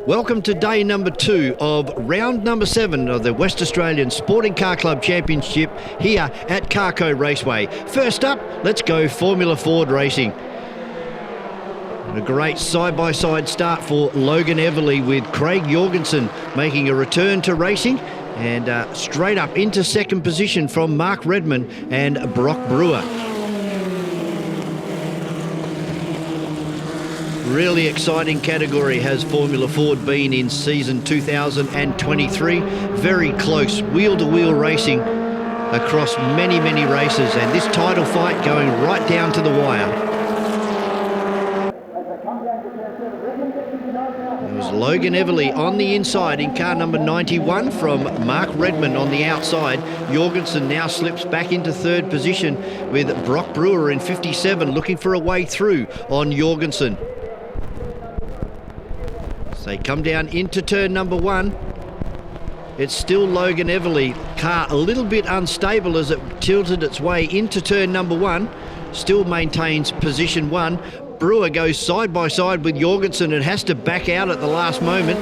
Welcome to day number 2 of round number 7 of the West Australian Sporting Car Club Championship here at Carco Raceway. First up, let's go Formula Ford racing. A great side-by-side start for Logan Everly with Craig Jorgensen making a return to racing, and straight up into second position from Mark Redmond and Brock Brewer. Really exciting category has Formula Ford been in season 2023. Very close wheel-to-wheel racing across many races, and this title fight going right down to the wire. It was Logan Everly on the inside in car number 91 from Mark Redmond on the outside. Jorgensen now slips back into third position with Brock Brewer in 57 looking for a way through on Jorgensen. They come down into turn number 1. It's still Logan Everly. Car a little bit unstable as it tilted its way into turn number 1. Still maintains position 1. Brewer goes side by side with Jorgensen and has to back out at the last moment.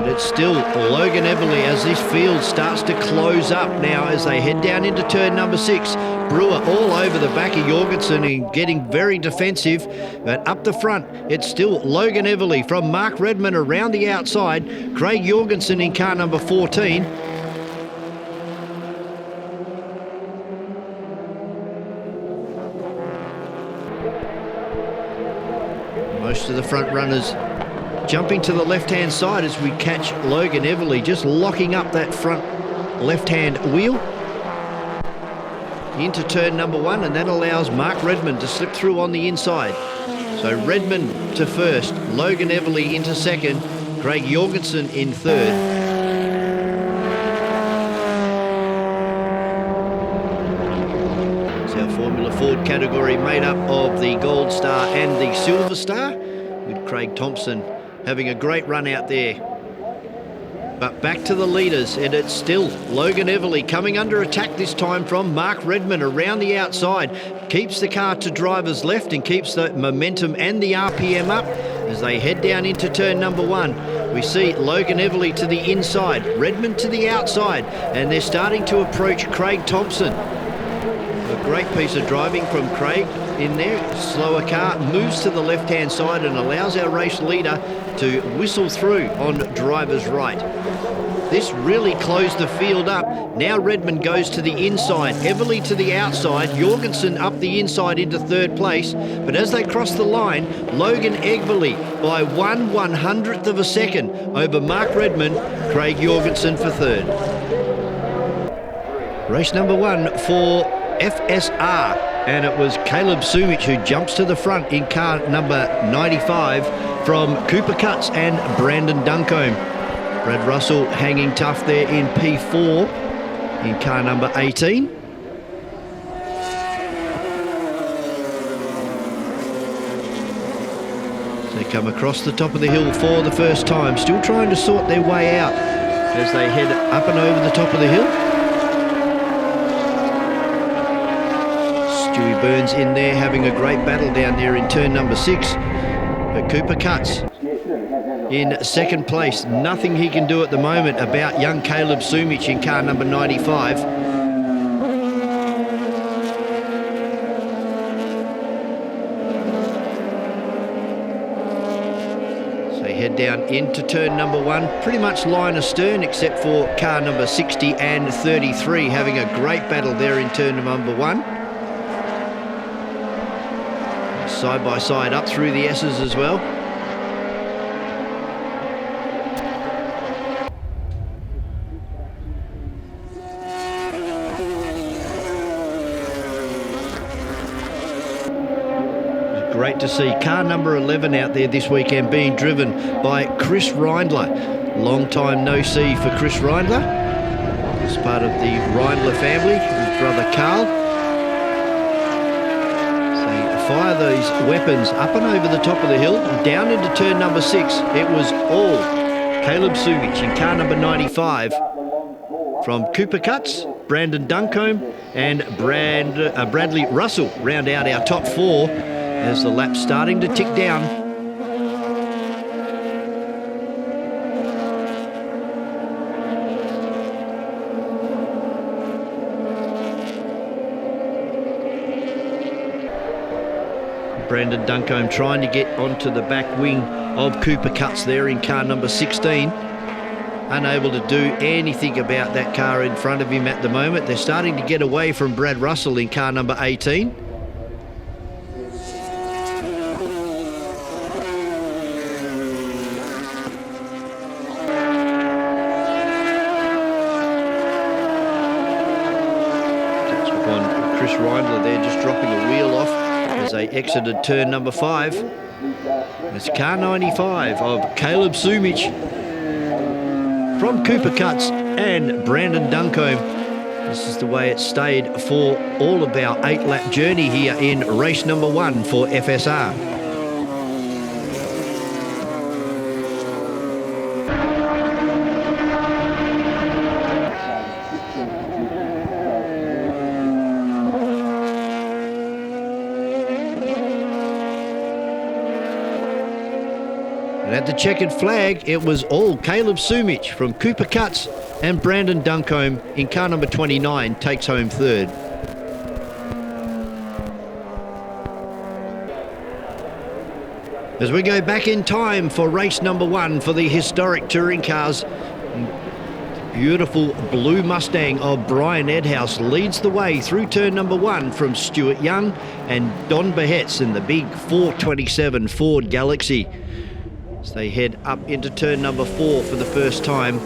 It's still Logan Everly as this field starts to close up now as they head down into turn number 6. Brewer all over the back of Jorgensen and getting very defensive, but up the front it's still Logan Everly from Mark Redmond around the outside. Craig Jorgensen in car number 14. Most of the front runners jumping to the left-hand side as we catch Logan Everly just locking up that front left-hand wheel into turn number 1, and that allows Mark Redmond to slip through on the inside. So Redmond to first, Logan Everly into second, Craig Jorgensen in third. It's our Formula Ford category made up of the Gold Star and the Silver Star, with Craig Thompson having a great run out there. But back to the leaders, and it's still Logan Everly coming under attack this time from Mark Redmond around the outside. Keeps the car to driver's left and keeps the momentum and the RPM up as they head down into turn number 1. We see Logan Everly to the inside, Redmond to the outside, and they're starting to approach Craig Thompson. A great piece of driving from Craig in there. Slower car moves to the left-hand side and allows our race leader to whistle through on driver's right. This really closed the field up. Now Redmond goes to the inside, Everly to the outside, Jorgensen up the inside into third place. But as they cross the line, Logan Everly by 1/100th of a second over Mark Redmond, Craig Jorgensen for third. Race number 1 for FSR, and it was Caleb Sumich who jumps to the front in car number 95 from Cooper Cutts and Brandon Duncombe. Brad Russell hanging tough there in P4 in car number 18. They come across the top of the hill for the first time, still trying to sort their way out as they head up and over the top of the hill. Stewie Burns in there having a great battle down there in turn number 6. But Cooper Cutts in second place. Nothing he can do at the moment about young Caleb Sumich in car number 95. So they head down into turn number 1, pretty much line astern except for car number 60 and 33 having a great battle there in turn number 1. Side by side up through the S's as well. Great to see car number 11 out there this weekend being driven by Chris Reindler. Long time no see for Chris Reindler. He's part of the Reindler family, his brother Carl. Fire those weapons up and over the top of the hill, down into turn number 6. It was all Caleb Sumich in car number 95 from Cooper Cuts, Brandon Duncombe and Bradley Russell round out our top 4 as the lap's starting to tick down. Brandon Duncombe trying to get onto the back wing of Cooper Cuts there in car number 16. Unable to do anything about that car in front of him at the moment. They're starting to get away from Brad Russell in car number 18. That's upon Chris Reindler there just dropping a wheel off as they exited turn number 5. It's car 95 of Caleb Sumich from Cooper Cuts and Brandon Duncombe. This is the way it stayed for all of our 8-lap journey here in race number 1 for FSR. At the checkered flag, it was all Caleb Sumich from Cooper Cuts, and Brandon Duncombe in car number 29 takes home 3rd. As we go back in time for race number 1 for the historic touring cars, beautiful blue Mustang of Brian Edhouse leads the way through turn number 1 from Stuart Young and Don Behetz in the big 427 Ford Galaxy. As they head up into turn number 4 for the first time.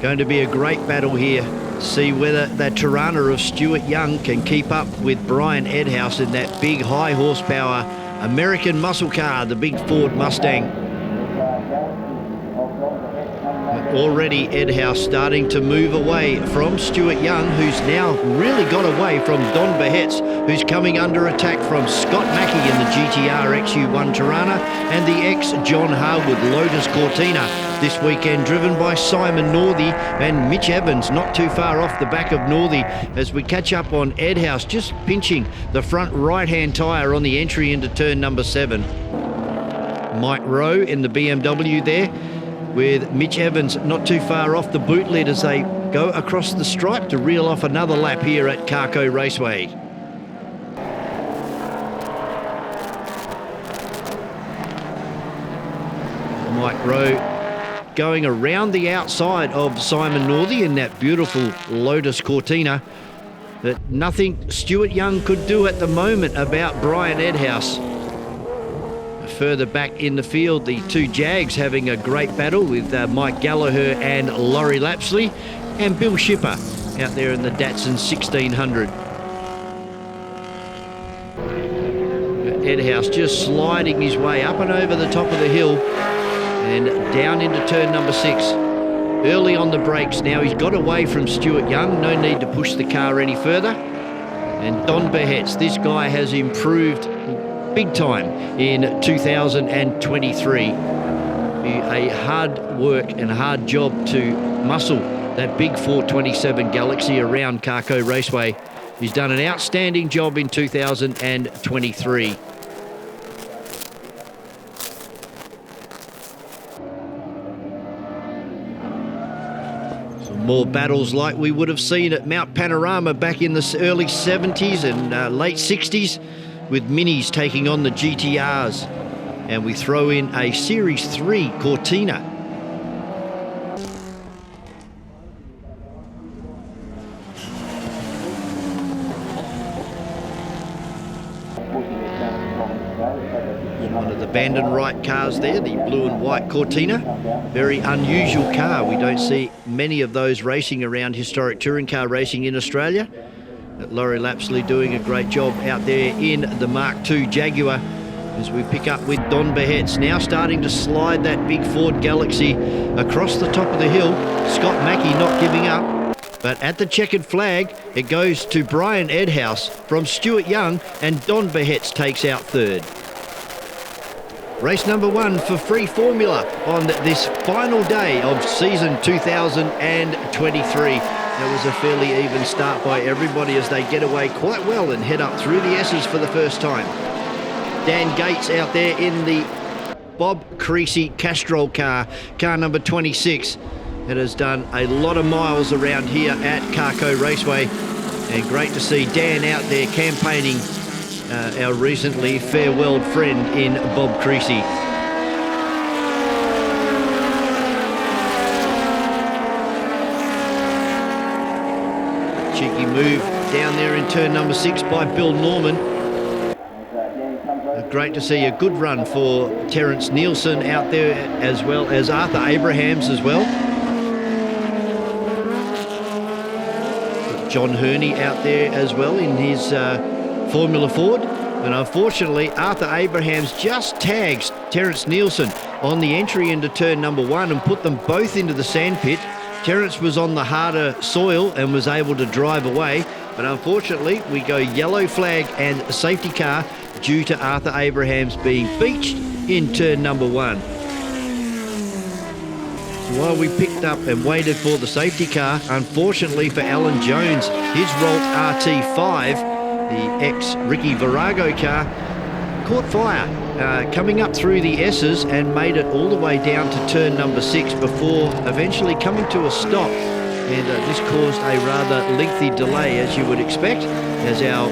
Going to be a great battle here. See whether that Tirana of Stuart Young can keep up with Brian Edhouse in that big high horsepower American muscle car, the big Ford Mustang. Already Edhouse starting to move away from Stuart Young, who's now really got away from Don Behetz, who's coming under attack from Scott Mackey in the GTR XU1 Tirana and the ex-John Harwood Lotus Cortina. This weekend driven by Simon Northey and Mitch Evans, not too far off the back of Northey as we catch up on Edhouse, just pinching the front right-hand tyre on the entry into turn number 7. Mike Rowe in the BMW there, with Mitch Evans not too far off the boot lid as they go across the stripe to reel off another lap here at Carco Raceway. Mike Rowe going around the outside of Simon Northey in that beautiful Lotus Cortina. But nothing Stuart Young could do at the moment about Brian Edhouse. Further back in the field, the 2 Jags having a great battle with Mike Gallagher and Laurie Lapsley, and Bill Shipper out there in the Datsun 1600. Edhouse just sliding his way up and over the top of the hill and down into turn number 6. Early on the brakes now, he's got away from Stuart Young, no need to push the car any further. And Don Behetz, this guy has improved big time in 2023. A hard work and hard job to muscle that big 427 Galaxy around Carco Raceway. He's done an outstanding job in 2023. Some more battles like we would have seen at Mount Panorama back in the early 70s and late 60s. With Minis taking on the GTRs. And we throw in a Series 3 Cortina. One of the Bandon Wright cars there, the blue and white Cortina. Very unusual car. We don't see many of those racing around historic touring car racing in Australia. Laurie Lapsley doing a great job out there in the Mark II Jaguar as we pick up with Don Behetz. Now starting to slide that big Ford Galaxy across the top of the hill. Scott Mackey not giving up. But at the checkered flag, it goes to Brian Edhouse from Stuart Young, and Don Behetz takes out 3rd. Race number 1 for Free Formula on this final day of season 2023. That was a fairly even start by everybody as they get away quite well and head up through the S's for the first time. Dan Gates out there in the Bob Creasy Castrol car number 26. It has done a lot of miles around here at Carco Raceway, and great to see Dan out there campaigning our recently farewelled friend in Bob Creasy. Cheeky move down there in turn number 6 by Bill Norman. Great to see a good run for Terence Nielsen out there, as well as Arthur Abrahams as well. John Hurney out there as well in his Formula Ford. And unfortunately, Arthur Abrahams just tags Terence Nielsen on the entry into turn number 1 and put them both into the sandpit. Terence was on the harder soil and was able to drive away. But unfortunately, we go yellow flag and safety car due to Arthur Abrahams being beached in turn number 1. So while we picked up and waited for the safety car, unfortunately for Alan Jones, his Rolt RT5, the ex-Ricky Virago car, caught fire coming up through the S's and made it all the way down to turn number 6 before eventually coming to a stop. And this caused a rather lengthy delay, as you would expect, as our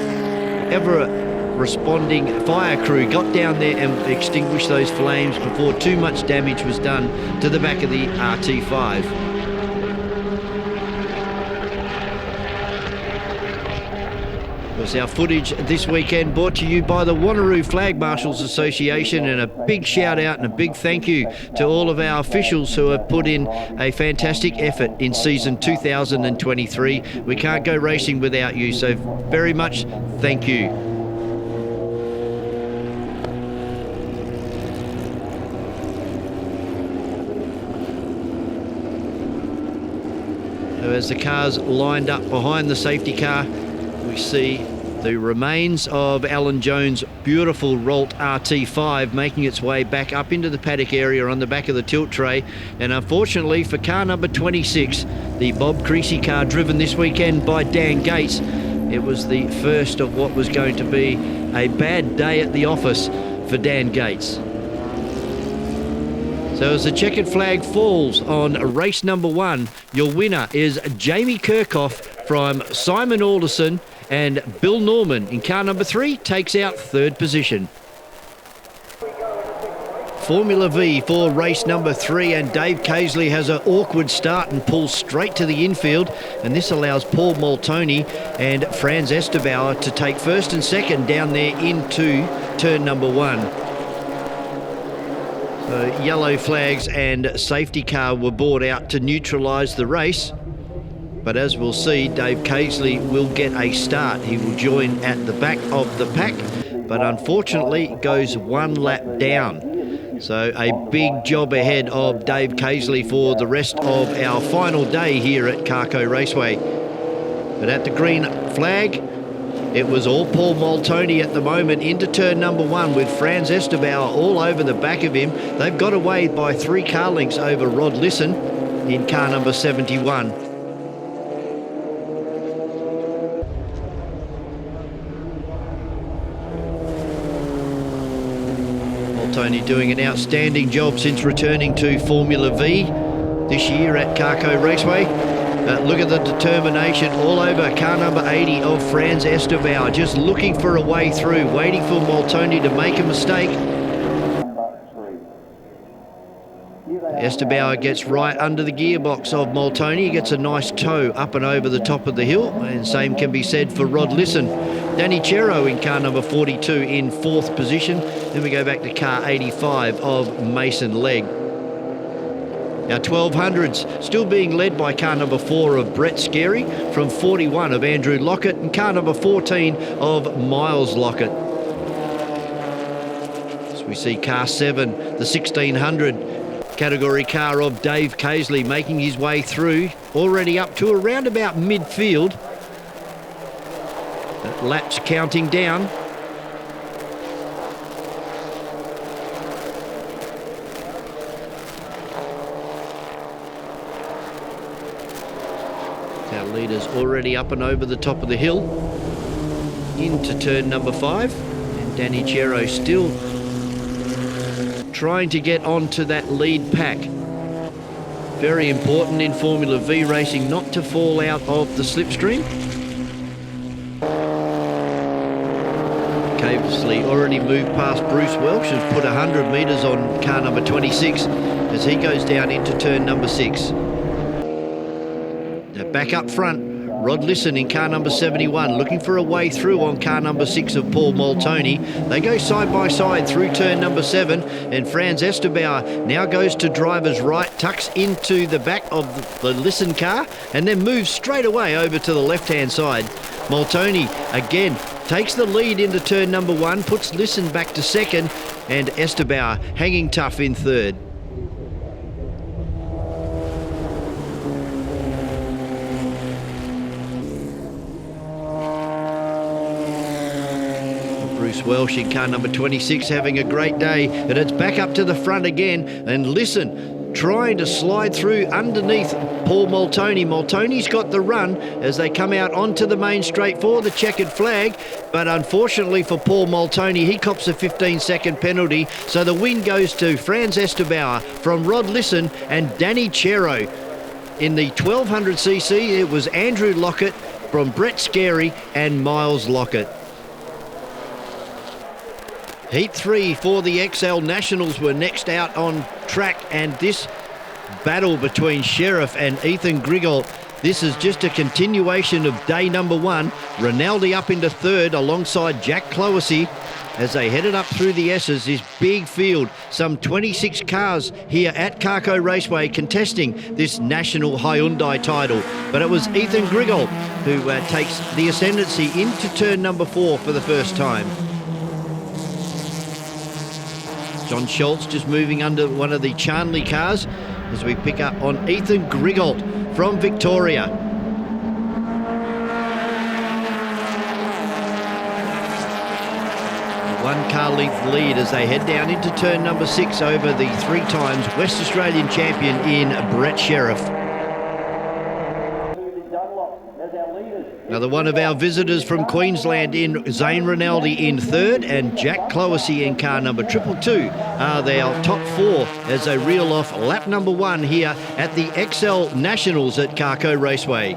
ever-responding fire crew got down there and extinguished those flames before too much damage was done to the back of the RT5. Was our footage this weekend brought to you by the Wanneroo Flag Marshals Association, and a big shout out and a big thank you to all of our officials who have put in a fantastic effort in season 2023. We can't go racing without you, so very much thank you. So as the cars lined up behind the safety car, we see the remains of Alan Jones' beautiful Rolt RT5 making its way back up into the paddock area on the back of the tilt tray. And unfortunately for car number 26, the Bob Creasy car driven this weekend by Dan Gates, it was the first of what was going to be a bad day at the office for Dan Gates. So as the checkered flag falls on race number 1, your winner is Jamie Kirchhoff from Simon Alderson, and Bill Norman in car number 3 takes out 3rd position. Formula V for race number 3, and Dave Casely has an awkward start and pulls straight to the infield, and this allows Paul Moltoni and Franz Esterbauer to take 1st and 2nd down there into turn number 1. So yellow flags and safety car were brought out to neutralise the race. But as we'll see, Dave Casely will get a start. He will join at the back of the pack, but unfortunately goes 1 lap down. So a big job ahead of Dave Casely for the rest of our final day here at Carco Raceway. But at the green flag, it was all Paul Moltoni at the moment into turn number 1 with Franz Esterbauer all over the back of him. They've got away by 3 car lengths over Rod Lisson in car number 71. Moltoni doing an outstanding job since returning to Formula V this year at Carco Raceway. Look at the determination all over car number 80 of Franz Esterbauer, just looking for a way through, waiting for Moltoni to make a mistake. Esterbauer gets right under the gearbox of Moltoni. He gets a nice tow up and over the top of the hill, and same can be said for Rod Lisson. Danny Chero in car number 42 in 4th position. Then we go back to car 85 of Mason Legg. Our 1200s still being led by car number 4 of Brett Scarey, from 41 of Andrew Lockett, and car number 14 of Miles Lockett. So we see car 7, the 1600 category car of Dave Casely, making his way through, already up to around about midfield. Laps counting down. Our leaders already up and over the top of the hill into turn number 5, and Danny Chero still trying to get onto that lead pack. Very important in Formula V racing not to fall out of the slipstream. Cavesley already moved past Bruce Welsh and put 100 metres on car number 26 as he goes down into turn number 6. Now back up front, Rod Lisson in car number 71, looking for a way through on car number 6 of Paul Moltoni. They go side by side through turn number 7, and Franz Esterbauer now goes to driver's right, tucks into the back of the Lisson car, and then moves straight away over to the left-hand side. Moltoni again takes the lead into turn number 1, puts Lisson back to second, and Esterbauer hanging tough in third. Bruce Welsh in car number 26 having a great day, and it's back up to the front again, and Lisson trying to slide through underneath Paul Moltoni. Moltoni's got the run as they come out onto the main straight for the checkered flag, but unfortunately for Paul Moltoni, he cops a 15-second penalty, so the win goes to Franz Esterbauer from Rod Lisson and Danny Chero. In the 1200cc, it was Andrew Lockett from Brett Scarey and Miles Lockett. Heat 3 for the XL Nationals were next out on track, and this battle between Sheriff and Ethan Grigol, this is just a continuation of day number 1. Rinaldi up into third alongside Jack Cloesy as they headed up through the S's. This big field, some 26 cars here at Carco Raceway contesting this national Hyundai title. But it was Ethan Grigol who takes the ascendancy into turn number 4 for the first time. John Schultz just moving under one of the Charnley cars as we pick up on Ethan Grigol from Victoria. One car length lead as they head down into turn number 6 over the 3 times West Australian champion in Brett Sheriff. Another one of our visitors from Queensland in Zane Rinaldi in third, and Jack Cloesy in car number 222 are their top 4 as they reel off lap number 1 here at the XL Nationals at Carco Raceway.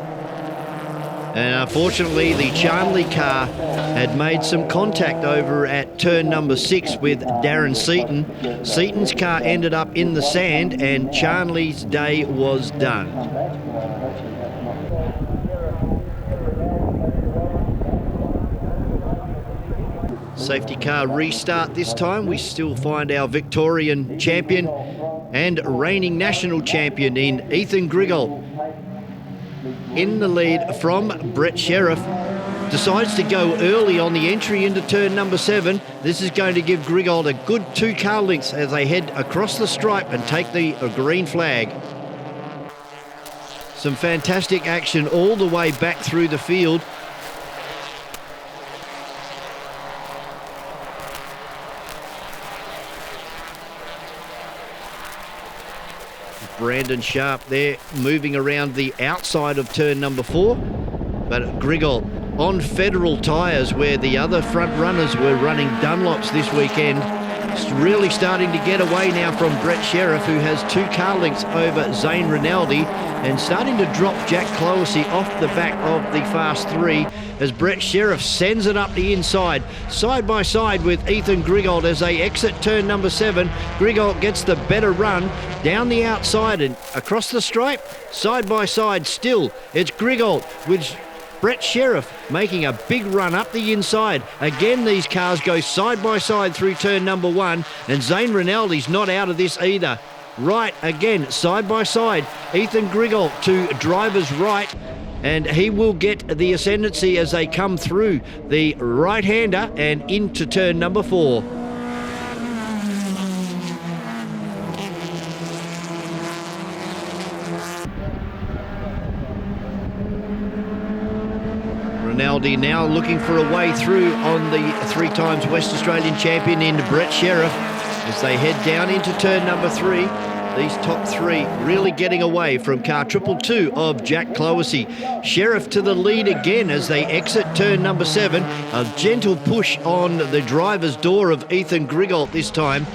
And unfortunately, the Charnley car had made some contact over at turn number 6 with Darren Seaton. Seaton's car ended up in the sand, and Charnley's day was done. Safety car restart this time. We still find our Victorian champion and reigning national champion in Ethan Grigol in the lead from Brett Sheriff. Decides to go early on the entry into turn number 7. This is going to give Grigol a good 2 car lengths as they head across the stripe and take the green flag. Some fantastic action all the way back through the field. Brandon Sharp there moving around the outside of turn number 4, but Grigol on Federal tyres where the other front runners were running Dunlops this weekend. It's really starting to get away now from Brett Sheriff, who has 2 car lengths over Zane Rinaldi, and starting to drop Jack Cloesy off the back of the Fast 3 as Brett Sheriff sends it up the inside, side by side with Ethan Grigol as they exit turn number 7. Grigol gets the better run down the outside and across the stripe, side by side still. It's Grigol with Brett Sheriff making a big run up the inside. Again, these cars go side by side through turn number 1, and Zane Rinaldi's not out of this either. Right, again, side by side. Ethan Grigol to driver's right, and he will get the ascendancy as they come through the right-hander and into turn number 4. Rinaldi now looking for a way through on the 3 times West Australian champion in Brett Sheriff as they head down into turn number 3. These top three really getting away from car 222 of Jack Creasy. Sheriff to the lead again as they exit turn number 7. A gentle push on the driver's door of Ethan Griggold this time.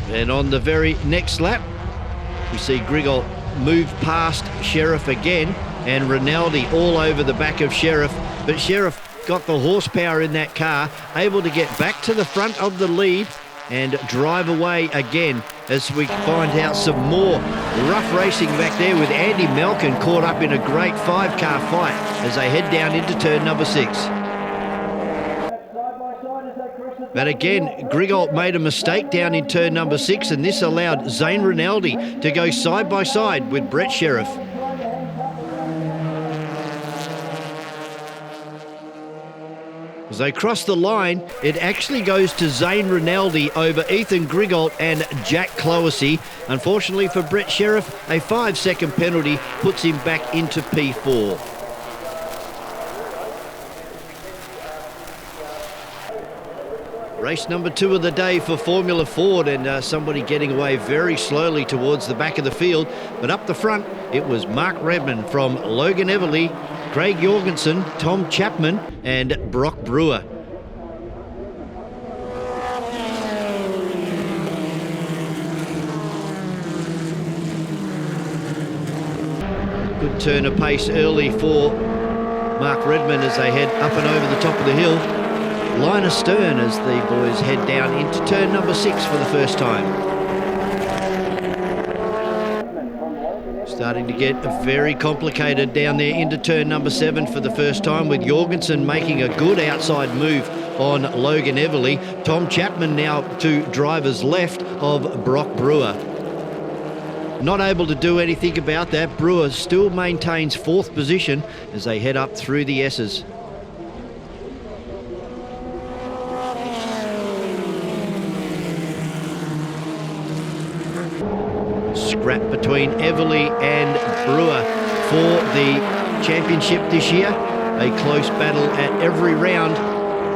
And on the very next lap, we see Griggold move past Sheriff again, and Rinaldi all over the back of Sheriff. But Sheriff got the horsepower in that car, able to get back to the front of the lead and drive away again as we find out some more rough racing back there with Andy Malkin caught up in a great 5-car fight as they head down into turn number 6. But again, Griggold made a mistake down in turn number 6, and this allowed Zane Rinaldi to go side by side with Brett Sheriff. As they cross the line, it actually goes to Zane Rinaldi over Ethan Griggold and Jack Creasy. Unfortunately for Brett Sheriff, a 5-second penalty puts him back into P4. Race number 2 of the day for Formula Ford, and somebody getting away very slowly towards the back of the field. But up the front, it was Mark Redmond from Logan Everly, Craig Jorgensen, Tom Chapman and Brock Brewer. Good turn of pace early for Mark Redmond as they head up and over the top of the hill. Line astern as the boys head down into turn number 6 for the first time. Starting to get very complicated down there into turn number 7 for the first time, with Jorgensen making a good outside move on Logan Everly. Tom Chapman now to driver's left of Brock Brewer. Not able to do anything about that. Brewer still maintains 4th position as they head up through the S's. Scrap between Everly and Brewer for the championship this year. A close battle at every round,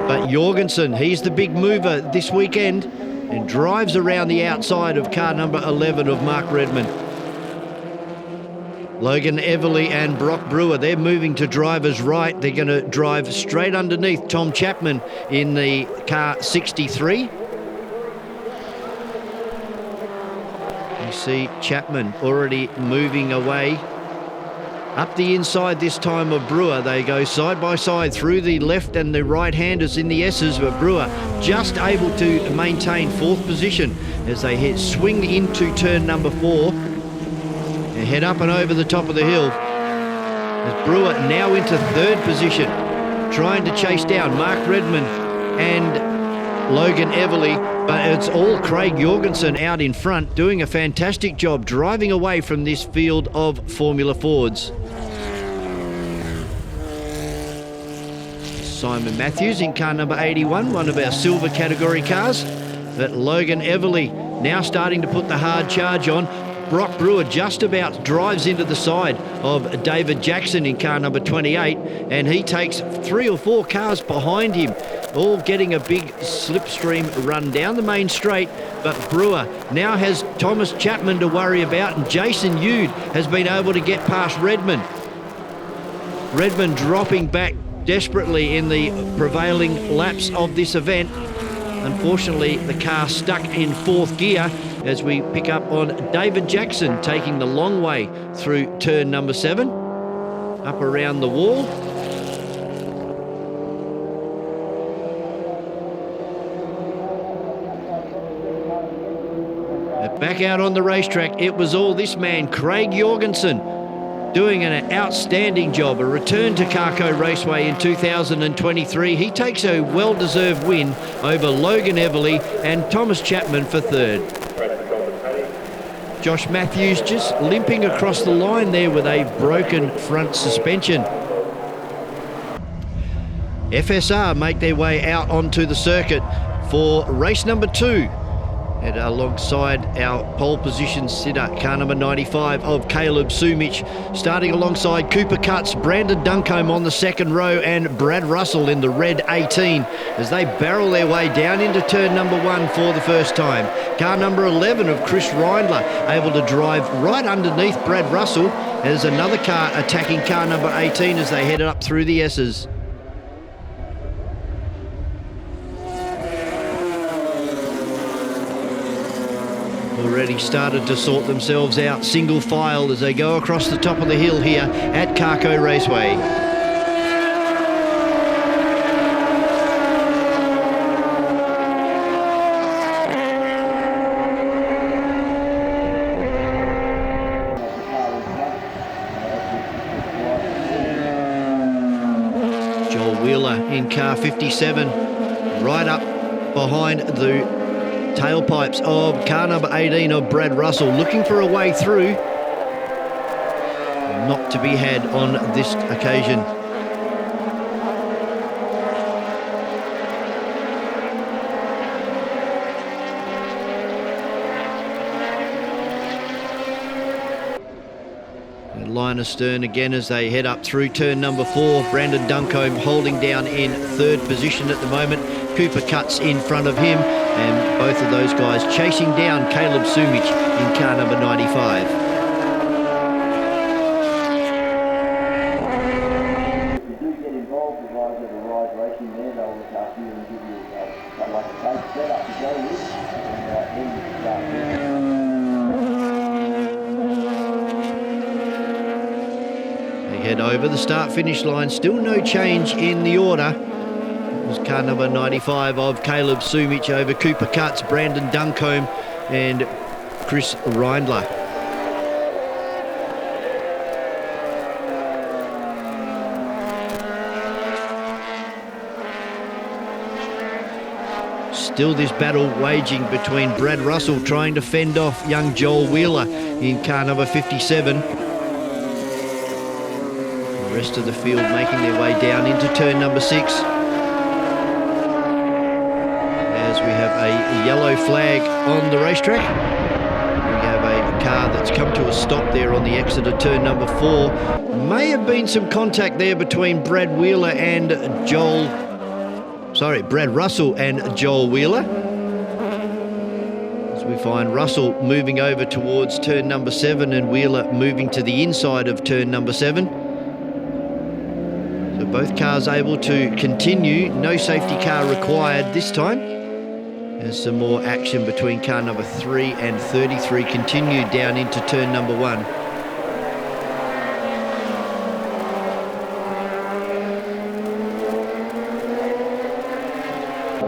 but Jorgensen, he's the big mover this weekend and drives around the outside of car number 11 of Mark Redmond. Logan Everly and Brock Brewer, they're moving to driver's right. They're going to drive straight underneath Tom Chapman in the car 63. You see Chapman already moving away up the inside this time of Brewer. They go side by side through the left and the right-handers in the S's, but Brewer just able to maintain 4th position as they swing into turn number 4 and head up and over the top of the hill. As Brewer now into 3rd position, trying to chase down Mark Redmond and Logan Everly, but it's all Craig Jorgensen out in front, doing a fantastic job driving away from this field of Formula Fords. Simon Matthews in car number 81, one of our silver category cars. But Logan Everly now starting to put the hard charge on. Brock Brewer just about drives into the side of David Jackson in car number 28, and he takes 3 or 4 cars behind him, all getting a big slipstream run down the main straight. But Brewer now has Thomas Chapman to worry about, and Jason Yude has been able to get past Redmond. Redmond dropping back desperately in the prevailing laps of this event. Unfortunately, the car stuck in 4th gear as we pick up on David Jackson taking the long way through turn number 7, up around the wall. Back out on the racetrack, it was all this man, Craig Jorgensen, doing an outstanding job. A return to Carco Raceway in 2023. He takes a well-deserved win over Logan Everly and Thomas Chapman for 3rd. Josh Matthews just limping across the line there with a broken front suspension. FSR make their way out onto the circuit for race number 2. And alongside our pole position sitter, car number 95 of Caleb Sumich, starting alongside Cooper Cutts, Brandon Duncombe on the second row, and Brad Russell in the red 18 as they barrel their way down into turn number 1 for the first time. Car number 11 of Chris Reindler able to drive right underneath Brad Russell. There's another car attacking car number 18 as they head up through the S's. Already started to sort themselves out single file as they go across the top of the hill here at Carco Raceway. Joel Wheeler in car 57, right up behind the tailpipes of car number 18 of Brad Russell, looking for a way through. Not to be had on this occasion. Line astern again as they head up through turn number 4. Brandon Duncombe holding down in third position at the moment. Cooper Cutts in front of him, and both of those guys chasing down Caleb Sumich in car number 95. If you do get involved, the guys that arrive racing there, they'll look after you and give you like a safe setup to go with, and then you can start. Head over the start-finish line. Still no change in the order. It was car number 95 of Caleb Sumich over Cooper Cutts, Brandon Duncombe and Chris Reindler. Still this battle waging between Brad Russell trying to fend off young Joel Wheeler in car number 57. The rest of the field making their way down into turn number 6. As we have a yellow flag on the racetrack. We have a car that's come to a stop there on the exit of turn number 4. May have been some contact there between Brad Russell and Joel Wheeler. As we find Russell moving over towards turn number 7 and Wheeler moving to the inside of turn number 7. So both cars able to continue. No safety car required this time. There's some more action between car number 3 and 33 continued down into turn number 1.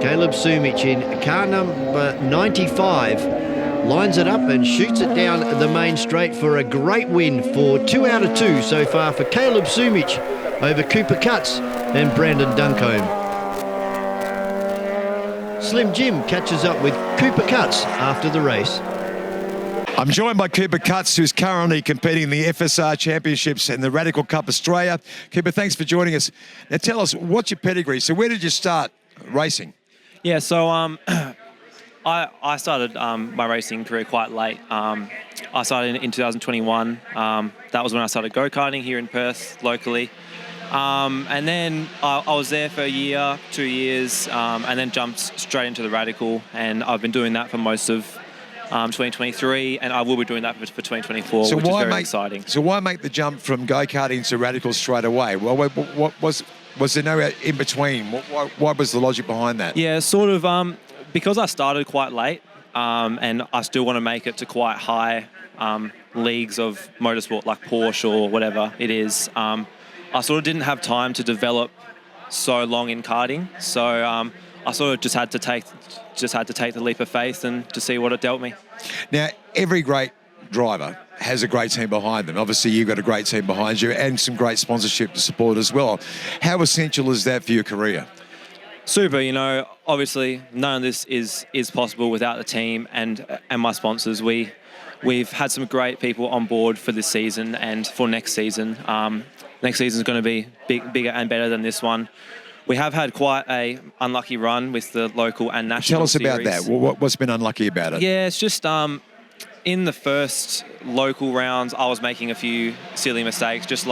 Caleb Sumich in car number 95 lines it up and shoots it down the main straight for a great win for 2 out of 2 so far for Caleb Sumich over Cooper Cutts and Brandon Duncombe. Slim Jim catches up with Cooper Cutts after the race. I'm joined by Cooper Cutts, who's currently competing in the FSR Championships and the Radical Cup Australia. Cooper, thanks for joining us. Now tell us, what's your pedigree? So where did you start racing? Yeah, so I started my racing career quite late. I started in 2021. That was when I started go-karting here in Perth, locally. And then I was there for a year, 2 years, and then jumped straight into the Radical. And I've been doing that for most of 2023, and I will be doing that for 2024, which is very exciting. So why make the jump from go-karting to Radical straight away? Well, what was there no in between? What was the logic behind that? Yeah, sort of because I started quite late, and I still want to make it to quite high leagues of motorsport, like Porsche or whatever it is. I sort of didn't have time to develop so long in karting, so I sort of just had to take the leap of faith and to see what it dealt me. Now, every great driver has a great team behind them. Obviously, you've got a great team behind you and some great sponsorship to support as well. How essential is that for your career? Super. You know, obviously, none of this is possible without the team and my sponsors. We've had some great people on board for this season and for next season. Next season is going to be bigger and better than this one. we have had quite a unlucky run with the local and national Tell us about series. that. What's been unlucky about it? Yeah, it's just in the first local rounds, I was making a few silly mistakes, just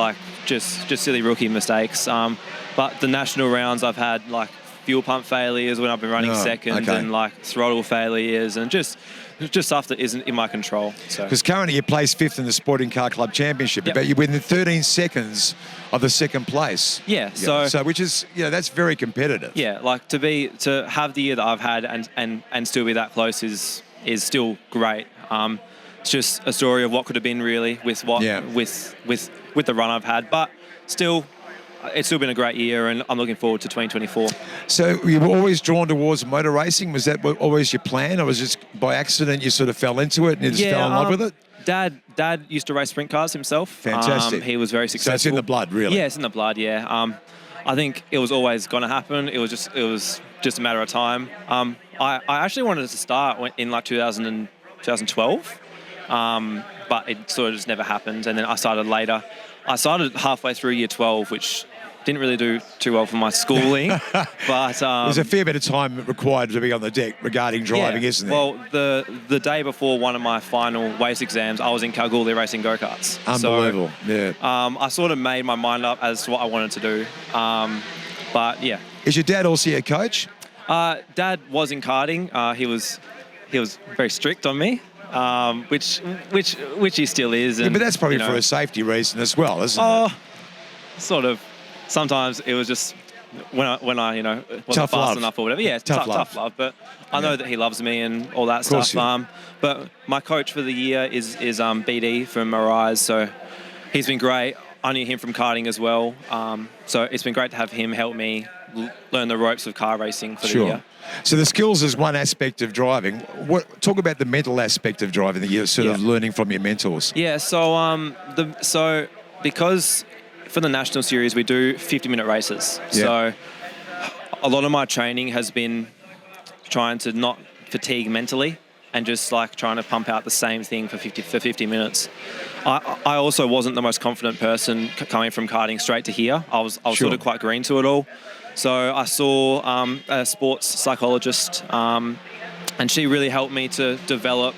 silly rookie mistakes. But the national rounds, I've had like fuel pump failures when I've been running second, and like throttle failures, and just stuff that isn't in my control. Because currently you place 5th in the Sporting Car Club Championship, but you're within 13 seconds of the 2nd place. Yeah. So which is, that's very competitive. Yeah, like to have the year that I've had and still be that close is still great. It's just a story of what could have been really with the run I've had, but still. It's still been a great year, and I'm looking forward to 2024. So you were always drawn towards motor racing? Was that always your plan, or was it just by accident you sort of fell into it and you just fell in love with it? Dad used to race sprint cars himself. Fantastic. He was very successful. So it's in the blood, really? Yeah, it's in the blood, yeah. I think it was always going to happen. It was just a matter of time. I actually wanted to start in like 2012, but it sort of just never happened, and then I started later. I started halfway through year 12, which didn't really do too well for my schooling. But there's a fair bit of time required to be on the deck regarding driving, isn't there? Well, the day before one of my final WACE exams, I was in Kalgoorlie racing go-karts. Unbelievable, I sort of made my mind up as to what I wanted to do. But yeah. Is your dad also a coach? Dad was in karting. He was very strict on me. Which he still is. And, but that's probably for a safety reason as well, isn't it? Sort of. Sometimes it was just when I wasn't tough fast love. enough or whatever. Yeah, it's tough love. But I know that he loves me and all that stuff. But my coach for the year is BD from Arise, so he's been great. I knew him from karting as well. So it's been great to have him help me learn the ropes of car racing for the year. So the skills is one aspect of driving. Talk about the mental aspect of driving that you're sort of learning from your mentors. Yeah, so because for the national series we do 50-minute races. Yeah. So a lot of my training has been trying to not fatigue mentally and just like trying to pump out the same thing for 50 minutes. I also wasn't the most confident person coming from karting straight to here. I was sort of quite green to it all. So I saw a sports psychologist, and she really helped me to develop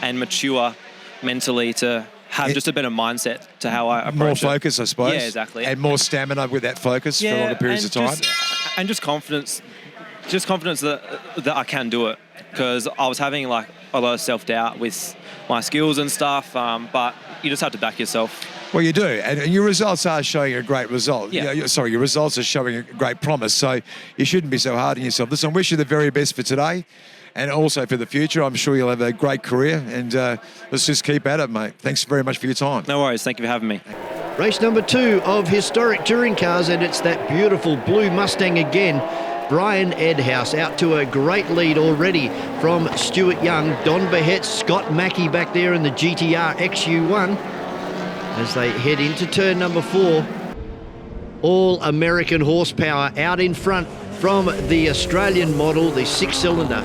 and mature mentally to have just a better mindset to how I approach it. More focus, I suppose. Yeah, exactly. And more stamina with that focus for longer periods of time. And just confidence that I can do it. Because I was having like a lot of self-doubt with my skills and stuff, but you just have to back yourself. Well, you do, and your results are showing a great result. Yeah. Your results are showing a great promise, so you shouldn't be so hard on yourself. Listen, I wish you the very best for today and also for the future. I'm sure you'll have a great career, and let's just keep at it, mate. Thanks very much for your time. No worries. Thank you for having me. Race number 2 of historic touring cars, and it's that beautiful blue Mustang again. Brian Edhouse out to a great lead already from Stuart Young, Don Behet, Scott Mackey back there in the GTR XU1 as they head into turn number 4. All American horsepower out in front from the Australian model, the 6-cylinder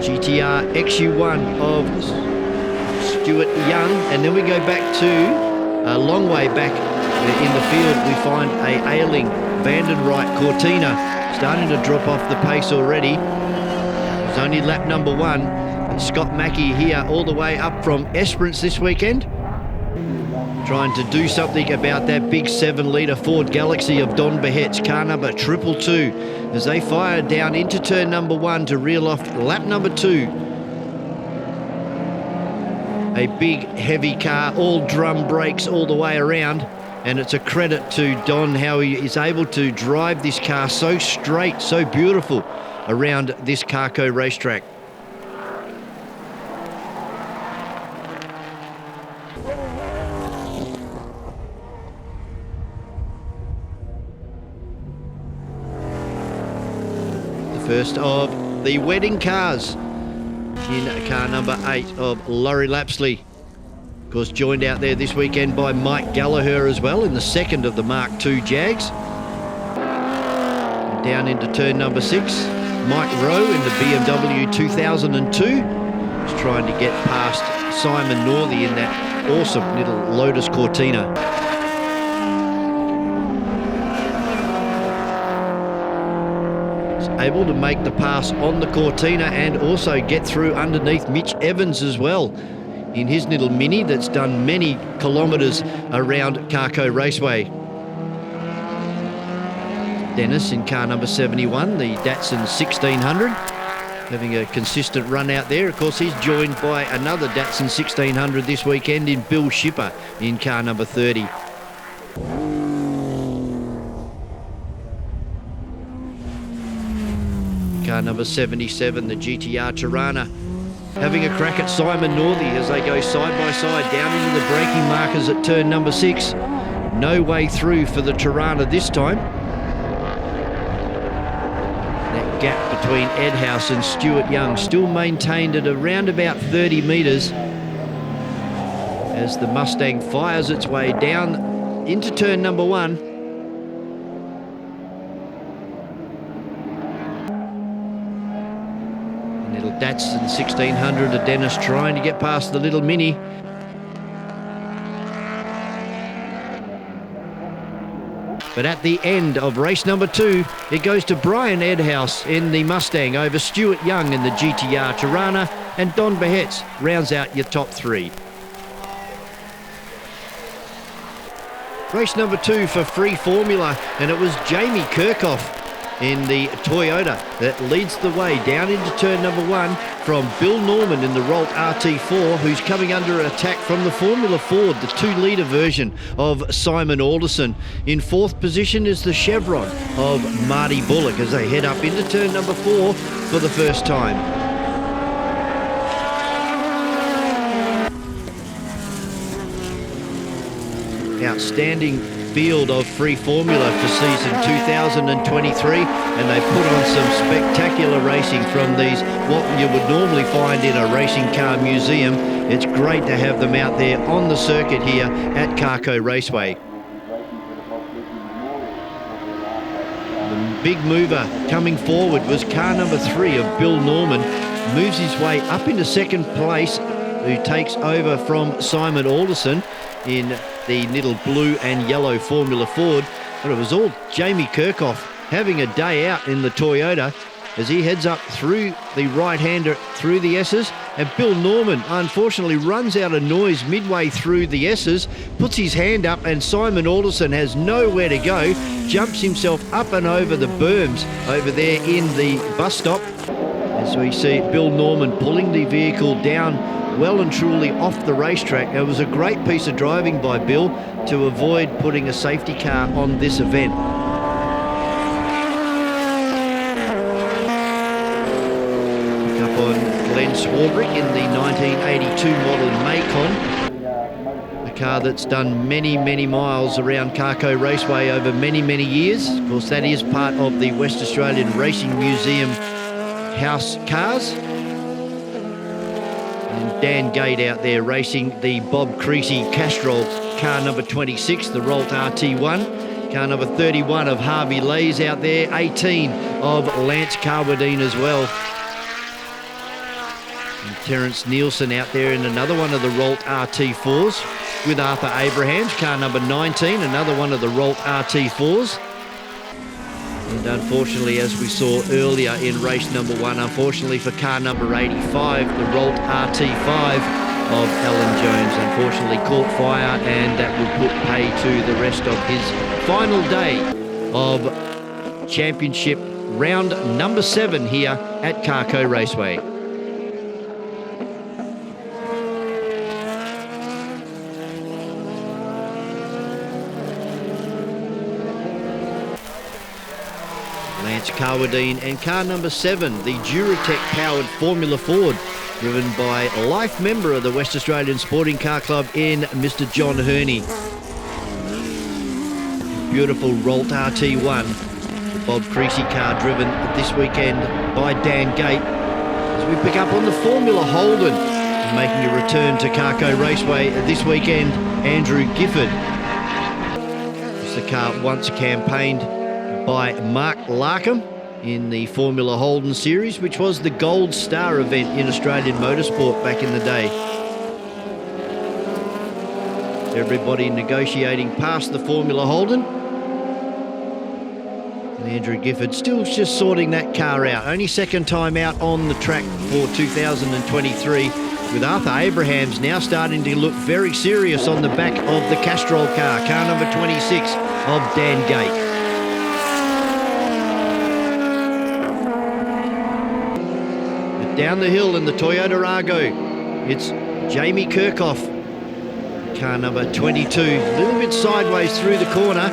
GTR XU1 of Stuart Young. And then we go back to a long way back in the field. We find a ailing Vandenright Cortina starting to drop off the pace already. It's only lap number 1. And Scott Mackey here all the way up from Esperance this weekend, trying to do something about that big 7-litre Ford Galaxy of Don Behet's car number 222 as they fire down into turn number 1 to reel off lap number 2. A big heavy car, all drum brakes all the way around. And it's a credit to Don how he is able to drive this car so straight, so beautiful around this Carco racetrack. The first of the wedding cars in car number 8 of Laurie Lapsley. Of course, joined out there this weekend by Mike Gallagher as well in the second of the Mark II Jags. And down into turn number 6, Mike Rowe in the BMW 2002 is trying to get past Simon Northey in that awesome little Lotus Cortina. able to make the pass on the Cortina and also get through underneath Mitch Evans as well in his little Mini that's done many kilometres around Carco Raceway. Dennis in car number 71, the Datsun 1600, having a consistent run out there. Of course, he's joined by another Datsun 1600 this weekend in Bill Shipper in car number 30. Car number 77, the GTR Tirana, having a crack at Simon Northey as they go side by side down into the braking markers at turn number 6. No way through for the Tirana this time. That gap between Ed House and Stuart Young still maintained at around about 30 metres as the Mustang fires its way down into turn number 1. Little Datsun 1600 of Dennis trying to get past the little Mini. But at the end of race number 2, it goes to Brian Edhouse in the Mustang over Stuart Young in the GTR Tirana, and Don Behetz rounds out your top 3. Race number 2 for Free Formula, and it was Jamie Kirchhoff in the Toyota that leads the way down into turn number 1 from Bill Norman in the Rolt RT4, who's coming under attack from the Formula Ford, the 2-litre version of Simon Alderson. In 4th position is the Chevron of Marty Bullock as they head up into turn number 4 for the first time. Outstanding field of Free Formula for season 2023, and they put on some spectacular racing from these, what you would normally find in a racing car museum. It's great to have them out there on the circuit here at Carco Raceway. The big mover coming forward was car number 3 of Bill Norman, moves his way up into 2nd place, who takes over from Simon Alderson in the little blue and yellow Formula Ford. But it was all Jamie Kirchhoff having a day out in the Toyota as he heads up through the right-hander through the S's, and Bill Norman unfortunately runs out of noise midway through the S's, puts his hand up, and Simon Alderson has nowhere to go, jumps himself up and over the berms over there in the bus stop as we see Bill Norman pulling the vehicle down well and truly off the racetrack. It was a great piece of driving by Bill to avoid putting a safety car on this event. Pick up on Glenn Swarbrick in the 1982 model Macon, a car that's done many, many miles around Carco Raceway over many, many years. Of course, that is part of the West Australian Racing Museum house cars. Dan Gate out there racing the Bob Creasy Castrol car number 26, the Rolt RT1. Car number 31 of Harvey Lee's out there, 18 of Lance Carwadine as well. And Terence Nielsen out there in another one of the Rolt RT4s with Arthur Abrahams, car number 19, another one of the Rolt RT4s. And unfortunately, as we saw earlier in race number 1, unfortunately for car number 85, the Rolt RT5 of Alan Jones unfortunately caught fire, and that would put pay to the rest of his final day of championship round number 7 here at Carco Raceway. Lance Carwadine and car number 7, the Duratec-powered Formula Ford, driven by a life member of the West Australian Sporting Car Club in Mr. John Herney. Beautiful Rolt RT1, the Bob Creasy car driven this weekend by Dan Gate. As we pick up on the Formula Holden, making a return to Carco Raceway this weekend, Andrew Gifford. It's the car once campaigned by Mark Larkham in the Formula Holden series, which was the Gold Star event in Australian motorsport back in the day. Everybody negotiating past the Formula Holden. Andrew Gifford still just sorting that car out. Only second time out on the track for 2023, with Arthur Abrahams now starting to look very serious on the back of the Castrol car number 26 of Dan Gate. But down the hill in the Toyota Argo, it's Jamie Kirchhoff, car number 22, a little bit sideways through the corner.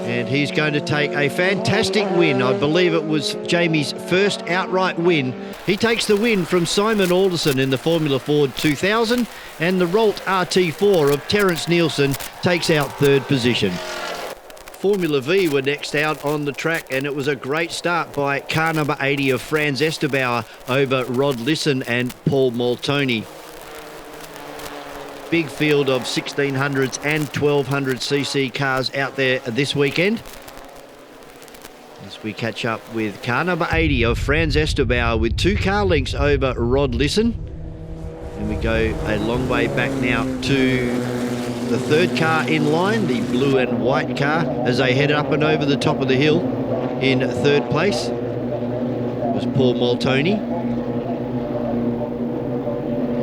And he's going to take a fantastic win. I believe it was Jamie's first outright win. He takes the win from Simon Alderson in the Formula Ford 2000, and the Rolt RT4 of Terence Nielsen takes out third position. Formula V were next out on the track, and it was a great start by car number 80 of Franz Esterbauer over Rod Lisson and Paul Moltoni. Big field of 1600s and 1200cc cars out there this weekend. As we catch up with car number 80 of Franz Esterbauer with 2 car lengths over Rod Lisson. And we go a long way back now to the third car in line, the blue and white car, as they head up and over the top of the hill. In third place was Paul Moltoni.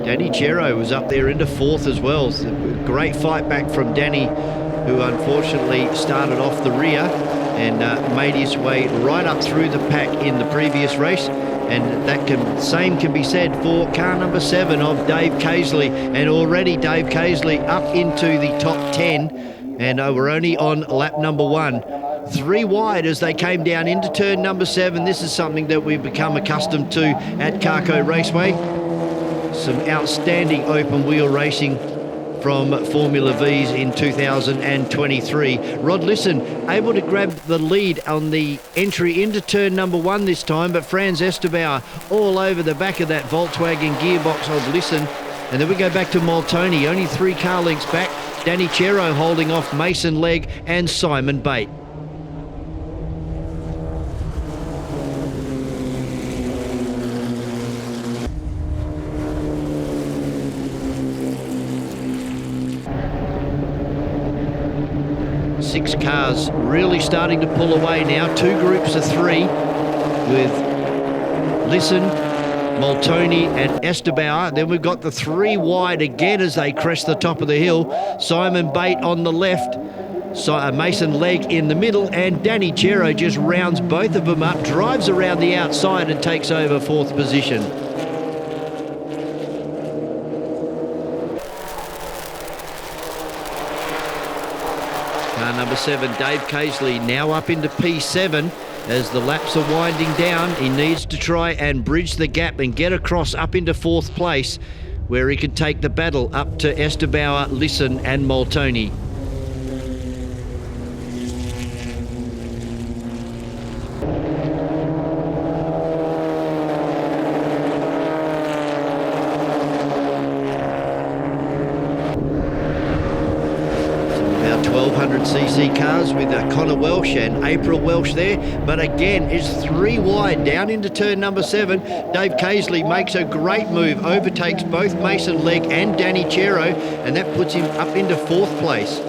Danny Chero was up there into fourth as well. So great fight back from Danny, who unfortunately started off the rear and made his way right up through the pack in the previous race. And that same can be said for car number 7 of Dave Casely. And already Dave Casely up into the top 10. And we're only on lap number 1. 3 wide as they came down into turn number 7. This is something that we've become accustomed to at Carco Raceway. Some outstanding open wheel racing from Formula V's in 2023. Rod Lisson able to grab the lead on the entry into turn number 1 this time, but Franz Esterbauer all over the back of that Volkswagen gearbox of Lisson. And then we go back to Moltoni, only 3 car lengths back. Danny Chero holding off Mason Legg and Simon Bate. Six cars really starting to pull away now. 2 groups of 3 with Lisson, Moltoni and Esterbauer. Then we've got the 3 wide again as they crest the top of the hill. Simon Bate on the left, Mason Legg in the middle, and Danny Chero just rounds both of them up, drives around the outside and takes over 4th position. Car number 7, Dave Casely, now up into P7 as the laps are winding down. He needs to try and bridge the gap and get across up into 4th place, where he can take the battle up to Esterbauer, Lisson and Moltoni. cc cars with Connor Welsh and April Welsh there, but again it's 3 wide down into turn number 7. Dave Casely makes a great move, overtakes both Mason Legg and Danny Chero, and that puts him up into 4th place.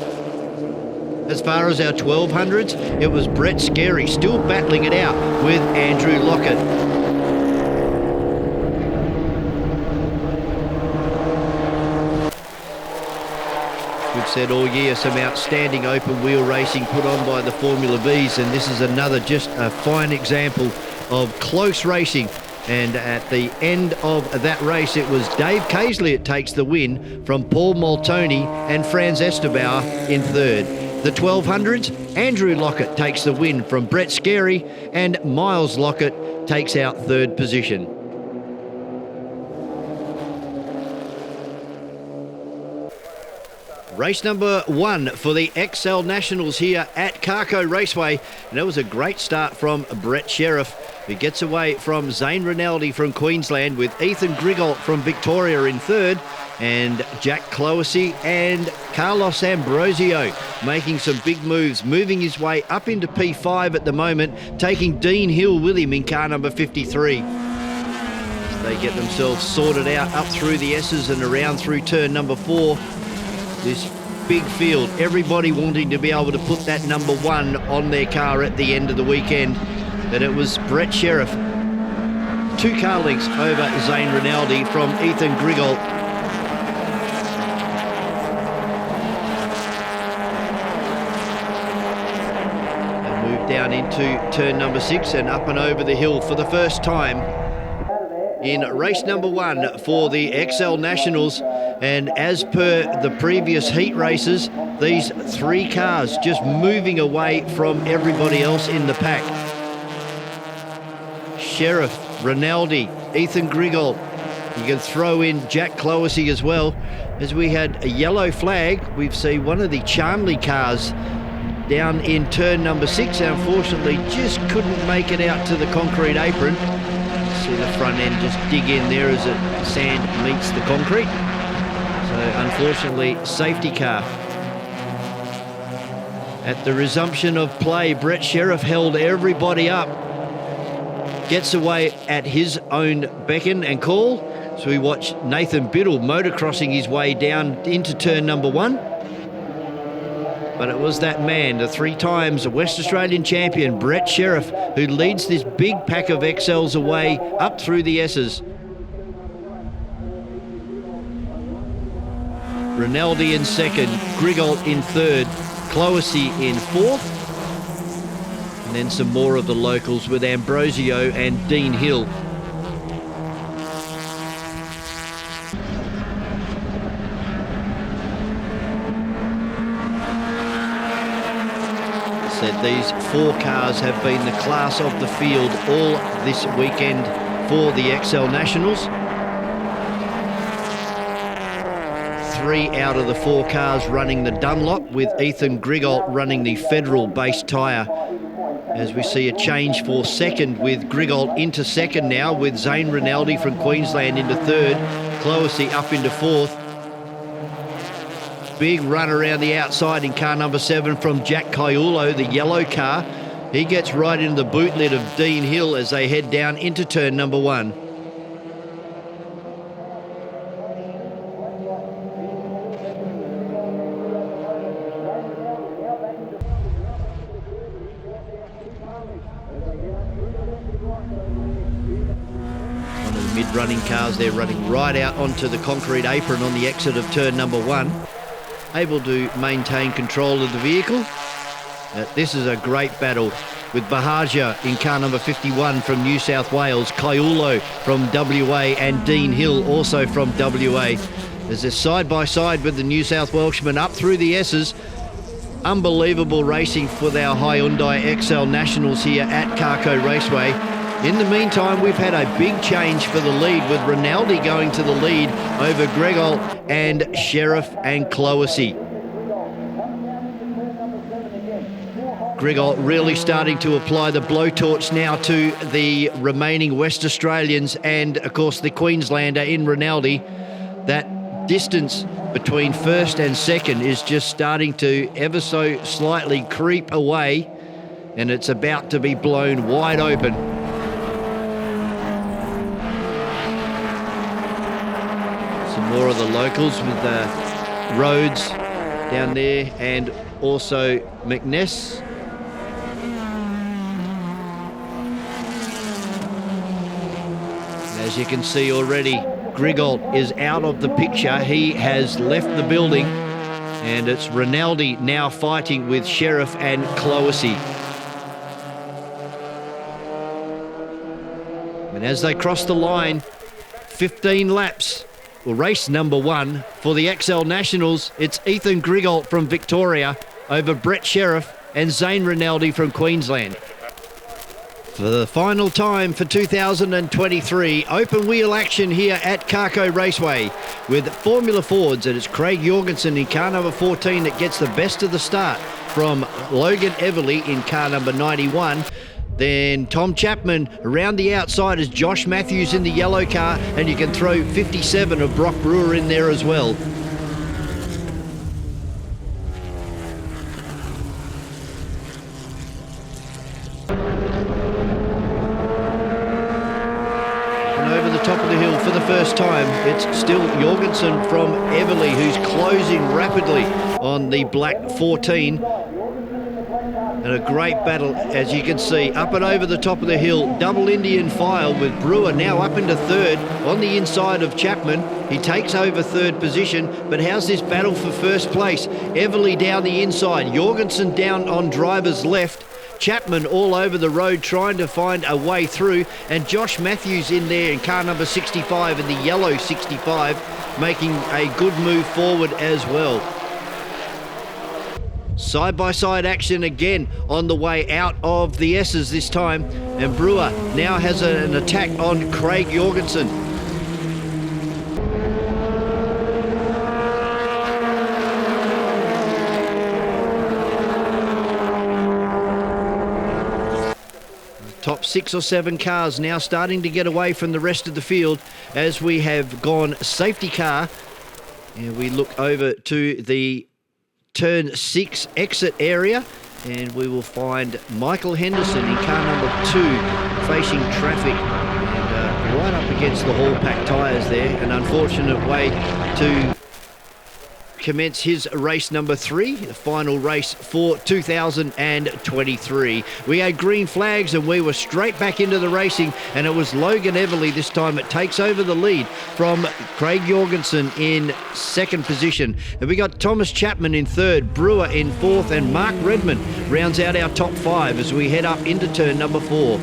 As far as our 1200s, it was Brett Scarey still battling it out with Andrew Lockett. We've said all year some outstanding open wheel racing put on by the Formula V's, and this is another just a fine example of close racing. And at the end of that race, it was Dave Casely that takes the win from Paul Moltoni and Franz Esterbauer in 3rd. The 1200s, Andrew Lockett takes the win from Brett Scarey, and Miles Lockett takes out 3rd position. Race number 1 for the XL Nationals here at Carco Raceway. And that was a great start from Brett Sheriff, who gets away from Zane Rinaldi from Queensland, with Ethan Grigault from Victoria in 3rd, and Jack Cloesy and Carlos Ambrosio making some big moves, moving his way up into P5 at the moment, taking Dean Hill with him in car number 53. As they get themselves sorted out up through the S's and around through turn number 4. This big field. Everybody wanting to be able to put that number 1 on their car at the end of the weekend. And it was Brett Sheriff. 2 car lengths over Zane Rinaldi from Ethan Grigol. And moved down into turn number 6 and up and over the hill for the first time in race number 1 for the XL Nationals. And as per the previous heat races, these 3 cars just moving away from everybody else in the pack. Sheriff, Rinaldi, Ethan Grigol. You can throw in Jack Cloesy as well. As we had a yellow flag, we've seen one of the Charnley cars down in turn number 6. Unfortunately, just couldn't make it out to the concrete apron. See the front end just dig in there as the sand meets the concrete. So unfortunately, safety car. At the resumption of play, Brett Sheriff held everybody up. Gets away at his own beckon and call. So we watch Nathan Biddle motocrossing his way down into turn number 1. But it was that man, the 3 times West Australian champion, Brett Sheriff, who leads this big pack of XLs away up through the S's. Rinaldi in second, Grigol in third, Cloesy in fourth. And then some more of the locals with Ambrosio and Dean Hill. Said these 4 cars have been the class of the field all this weekend for the XL Nationals. 3 out of the 4 cars running the Dunlop, with Ethan Grigol running the Federal base tyre. As we see a change for second, with Grigol into second now, with Zane Rinaldi from Queensland into third, Cloesy up into fourth. Big run around the outside in car number 7 from Jack Caiulo, the yellow car. He gets right into the boot lid of Dean Hill as they head down into turn number 1. One of the mid-running cars there running right out onto the concrete apron on the exit of turn number 1. Able to maintain control of the vehicle. This is a great battle with Bahaja in car number 51 from New South Wales, Caiulo from WA and Dean Hill also from WA. As they're side by side with the New South Welshman up through the S's. Unbelievable racing with our Hyundai XL Nationals here at Carco Raceway. In the meantime, we've had a big change for the lead, with Rinaldi going to the lead over Grigol and Sheriff and Cloesy. Grigol really starting to apply the blowtorch now to the remaining West Australians and, of course, the Queenslander in Rinaldi. That distance between first and second is just starting to ever so slightly creep away, and it's about to be blown wide open. More of the locals with Rhodes down there, and also McNess. As you can see already, Grigol is out of the picture. He has left the building, and it's Rinaldi now fighting with Sheriff and Cloesy. And as they cross the line, 15 laps. Well, race number 1 for the XL Nationals. It's Ethan Grigol from Victoria over Brett Sheriff and Zane Rinaldi from Queensland. For the final time for 2023, open wheel action here at Carco Raceway with Formula Fords, and it's Craig Jorgensen in car number 14 that gets the best of the start from Logan Everly in car number 91. Then Tom Chapman around the outside is Josh Matthews in the yellow car, and you can throw 57 of Brock Brewer in there as well. And over the top of the hill for the first time. It's still Jorgensen from Everly, who's closing rapidly on the black 14. And a great battle, as you can see, up and over the top of the hill. Double Indian file with Brewer now up into third on the inside of Chapman. He takes over third position, but how's this battle for first place? Everly down the inside, Jorgensen down on driver's left. Chapman all over the road trying to find a way through, and Josh Matthews in there in car number 65 in the yellow 65, making a good move forward as well. Side-by-side action again on the way out of the S's this time, and Brewer now has an attack on Craig Jorgensen. Top 6 or 7 cars now starting to get away from the rest of the field as we have gone safety car. And we look over to the turn 6 exit area, and we will find Michael Henderson in car number 2 facing traffic, and right up against the Hall Pack tyres there. An unfortunate way to commence his race number 3, the final race for 2023. We had green flags and we were straight back into the racing, and it was Logan Everly this time. It takes over the lead from Craig Jorgensen in second position. And we got Thomas Chapman in third, Brewer in fourth, and Mark Redmond rounds out our top 5 as we head up into turn number 4.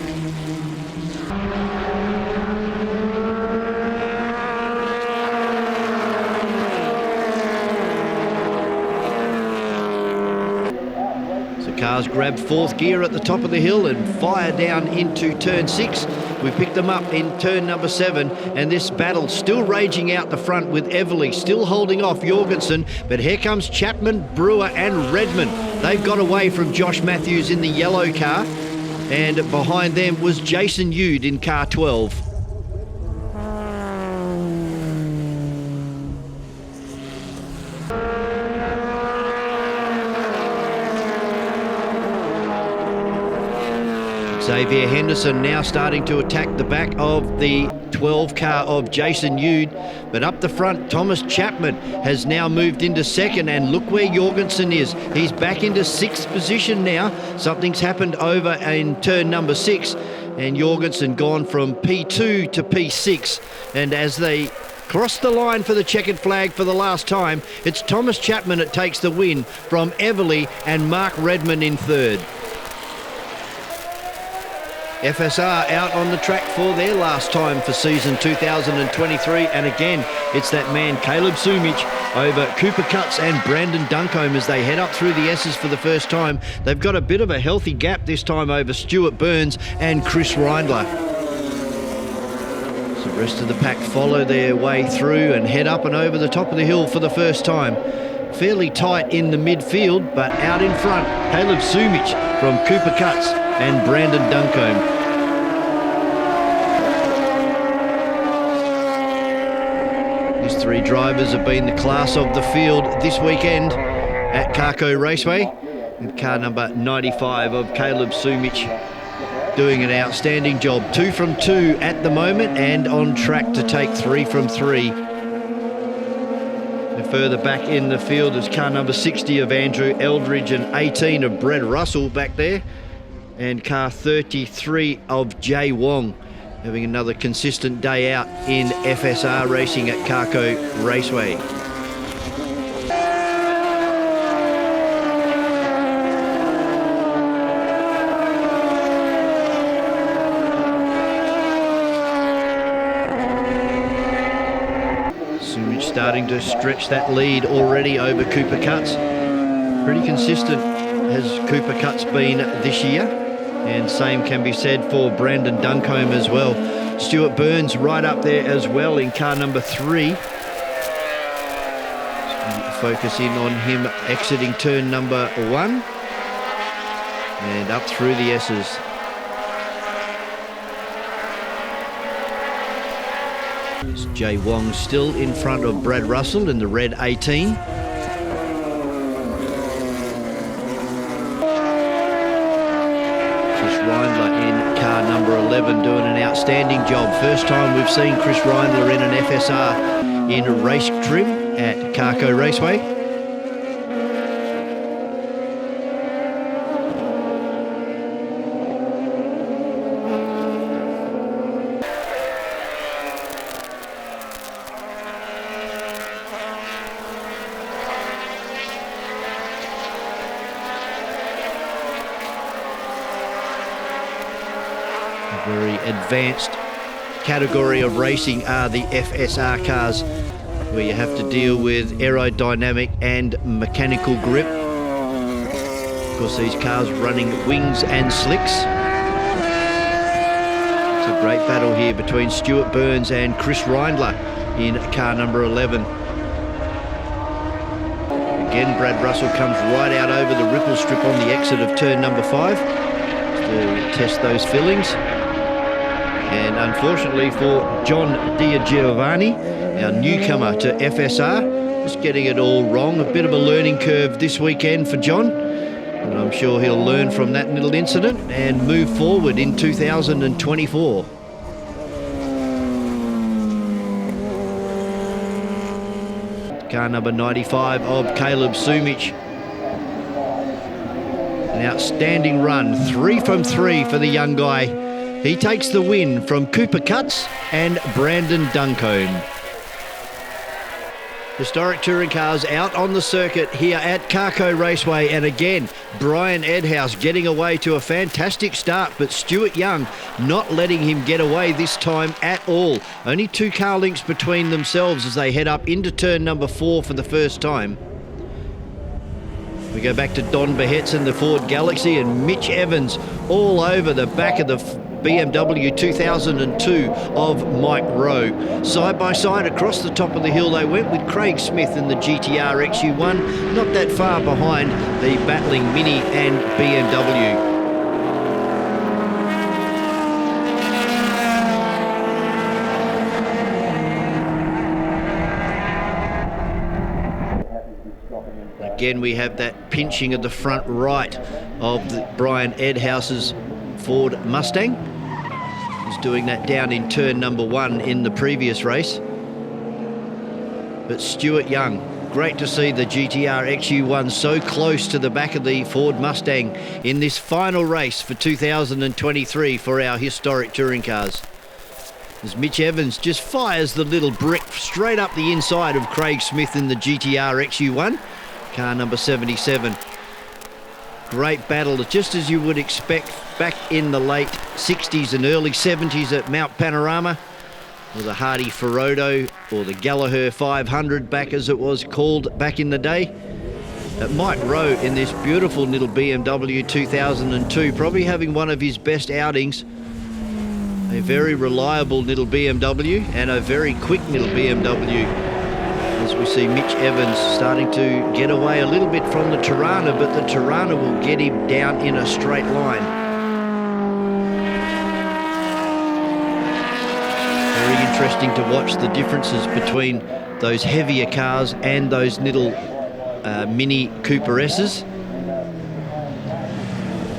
Cars grab fourth gear at the top of the hill and fire down into turn 6. We pick them up in turn number 7, and this battle still raging out the front with Everly still holding off Jorgensen, but here comes Chapman, Brewer and Redmond. They've got away from Josh Matthews in the yellow car, and behind them was Jason Yude in car 12. Xavier Henderson now starting to attack the back of the 12 car of Jason Yude, but up the front Thomas Chapman has now moved into second, and look where Jorgensen is. He's back into 6th position now. Something's happened over in turn number 6, and Jorgensen gone from P2 to P6, and as they cross the line for the checkered flag for the last time, it's Thomas Chapman that takes the win from Everly and Mark Redmond in third. FSR out on the track for their last time for season 2023, and again it's that man Caleb Sumich over Cooper Cutts and Brandon Duncombe as they head up through the S's for the first time. They've got a bit of a healthy gap this time over Stuart Burns and Chris Reindler. So the rest of the pack follow their way through and head up and over the top of the hill for the first time. Fairly tight in the midfield, but out in front Caleb Sumich from Cooper Cutts and Brandon Duncombe. These 3 drivers have been the class of the field this weekend at Carco Raceway, with car number 95 of Caleb Sumich doing an outstanding job. 2 from 2 at the moment and on track to take 3 from 3. And further back in the field is car number 60 of Andrew Eldridge and 18 of Brad Russell back there, and car 33 of Jay Wong, having another consistent day out in FSR racing at Carco Raceway. Sumich starting to stretch that lead already over Cooper Cutts. Pretty consistent has Cooper Cutts been this year, and same can be said for Brandon Duncombe as well. Stuart Burns right up there as well in car number 3. Focus in on him exiting turn number 1 and up through the S's. It's Jay Wong still in front of Brad Russell in the red 18. Reindler in car number 11. 11 doing an outstanding job. First time we've seen Chris Reindler in an FSR in a race trim at Carco Raceway. Very advanced category of racing are the FSR cars, where you have to deal with aerodynamic and mechanical grip. Of course, these cars running wings and slicks. It's a great battle here between Stuart Burns and Chris Reindler in car number 11. Again, Brad Russell comes right out over the ripple strip on the exit of turn number 5 to test those fillings. And unfortunately for John Diagiovanni, our newcomer to FSR, just getting it all wrong. A bit of a learning curve this weekend for John, and I'm sure he'll learn from that little incident and move forward in 2024. Car number 95 of Caleb Sumich. An outstanding run, 3 from 3 for the young guy. He takes the win from Cooper Cutts and Brandon Duncombe. Historic touring cars out on the circuit here at Carco Raceway, and again Brian Edhouse getting away to a fantastic start, but Stuart Young not letting him get away this time at all. Only 2 car lengths between themselves as they head up into turn number 4 for the first time. We go back to Don Behetson, the Ford Galaxy, and Mitch Evans all over the back of the BMW 2002 of Mike Rowe. Side by side across the top of the hill they went, with Craig Smith in the GTR XU1, not that far behind the battling Mini and BMW. Again, we have that pinching of the front right of Brian Edhouse's Ford Mustang. He's doing that down in turn number 1 in the previous race. But Stuart Young, great to see the GTR XU1 so close to the back of the Ford Mustang in this final race for 2023 for our historic touring cars. As Mitch Evans just fires the little brick straight up the inside of Craig Smith in the GTR XU1, car number 77. Great battle, just as you would expect back in the late 60s and early 70s at Mount Panorama, or the Hardy Ferodo, or the Gallagher 500 back as it was called back in the day. Mike Rowe in this beautiful little BMW 2002, probably having one of his best outings. A very reliable little BMW and a very quick little BMW. As we see Mitch Evans starting to get away a little bit from the Tirana, but the Tirana will get him down in a straight line. Very interesting to watch the differences between those heavier cars and those little Mini Cooper S's.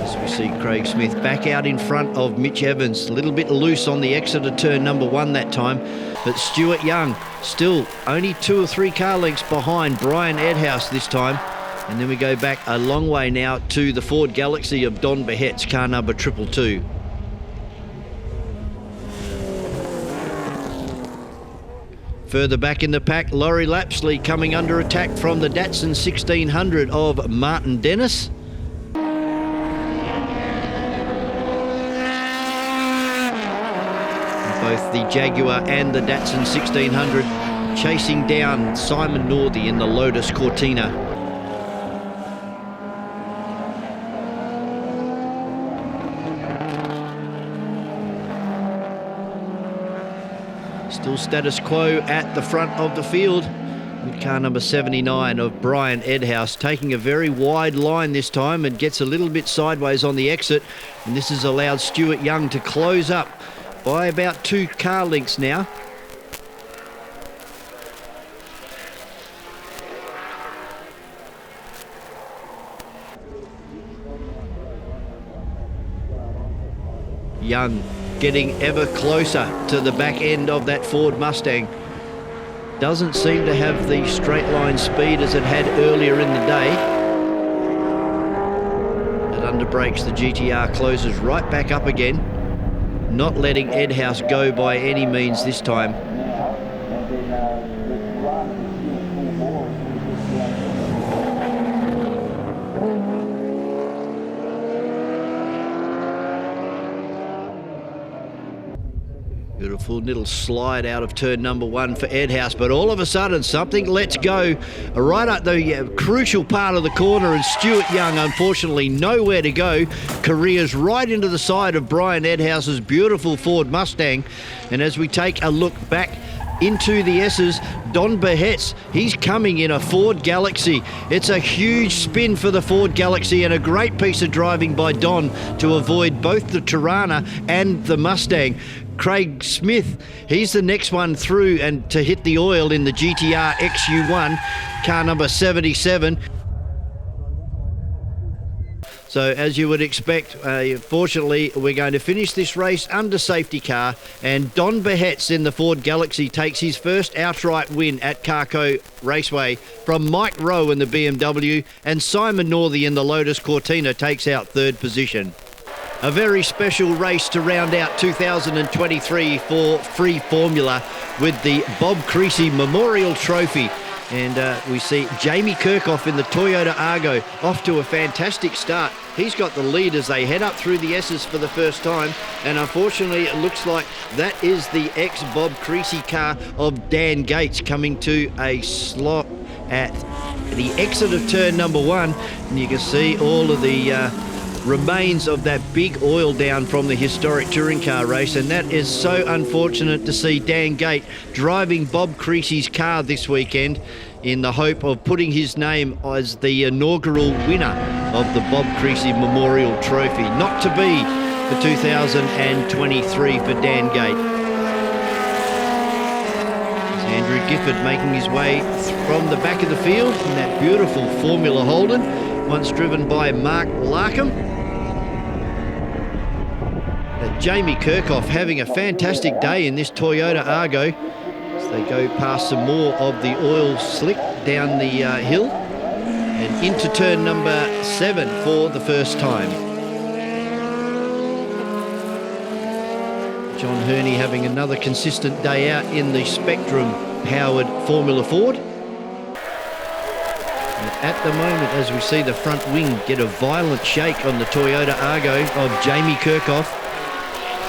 As we see Craig Smith back out in front of Mitch Evans, a little bit loose on the exit of turn number 1 that time. But Stuart Young still only 2 or 3 car lengths behind Brian Edhouse this time. And then we go back a long way now to the Ford Galaxy of Don Behet's car number 222. Further back in the pack, Laurie Lapsley coming under attack from the Datsun 1600 of Martin Dennis. Both the Jaguar and the Datsun 1600 chasing down Simon Northey in the Lotus Cortina. Still status quo at the front of the field, with car number 79 of Brian Edhouse taking a very wide line this time and gets a little bit sideways on the exit, and this has allowed Stuart Young to close up by about 2 car lengths now. Young getting ever closer to the back end of that Ford Mustang. Doesn't seem to have the straight line speed as it had earlier in the day. It underbrakes, the GTR closes right back up again, not letting Edhouse go by any means this time. Beautiful little slide out of turn number 1 for Edhouse, but all of a sudden something lets go right at the crucial part of the corner, and Stuart Young, unfortunately, nowhere to go. Careers right into the side of Brian Edhouse's beautiful Ford Mustang. And as we take a look back into the S's, Don Behetz, he's coming in a Ford Galaxy. It's a huge spin for the Ford Galaxy and a great piece of driving by Don to avoid both the Tirana and the Mustang. Craig Smith, he's the next one through and to hit the oil in the GTR XU1, car number 77. So as you would expect, fortunately, we're going to finish this race under safety car, and Don Behetz in the Ford Galaxy takes his first outright win at Carco Raceway from Mike Rowe in the BMW, and Simon Northey in the Lotus Cortina takes out third position. A very special race to round out 2023 for Free Formula with the Bob Creasy Memorial Trophy. And we see Jamie Kirchhoff in the Toyota Argo off to a fantastic start. He's got the lead as they head up through the S's for the first time. And unfortunately, it looks like that is the ex-Bob Creasy car of Dan Gates coming to a slot at the exit of turn number 1. And you can see all of the remains of that big oil down from the historic touring car race, and that is so unfortunate to see Dan Gate driving Bob Creasy's car this weekend in the hope of putting his name as the inaugural winner of the Bob Creasy Memorial Trophy. Not to be for 2023 for Dan Gate. It's Andrew Gifford making his way from the back of the field in that beautiful Formula Holden, once driven by Mark Larkham. Jamie Kirchhoff having a fantastic day in this Toyota Argo as they go past some more of the oil slick down the hill and into turn number 7 for the first time. John Hurney having another consistent day out in the Spectrum powered Formula Ford. At the moment, as we see the front wing get a violent shake on the Toyota Argo of Jamie Kirchhoff.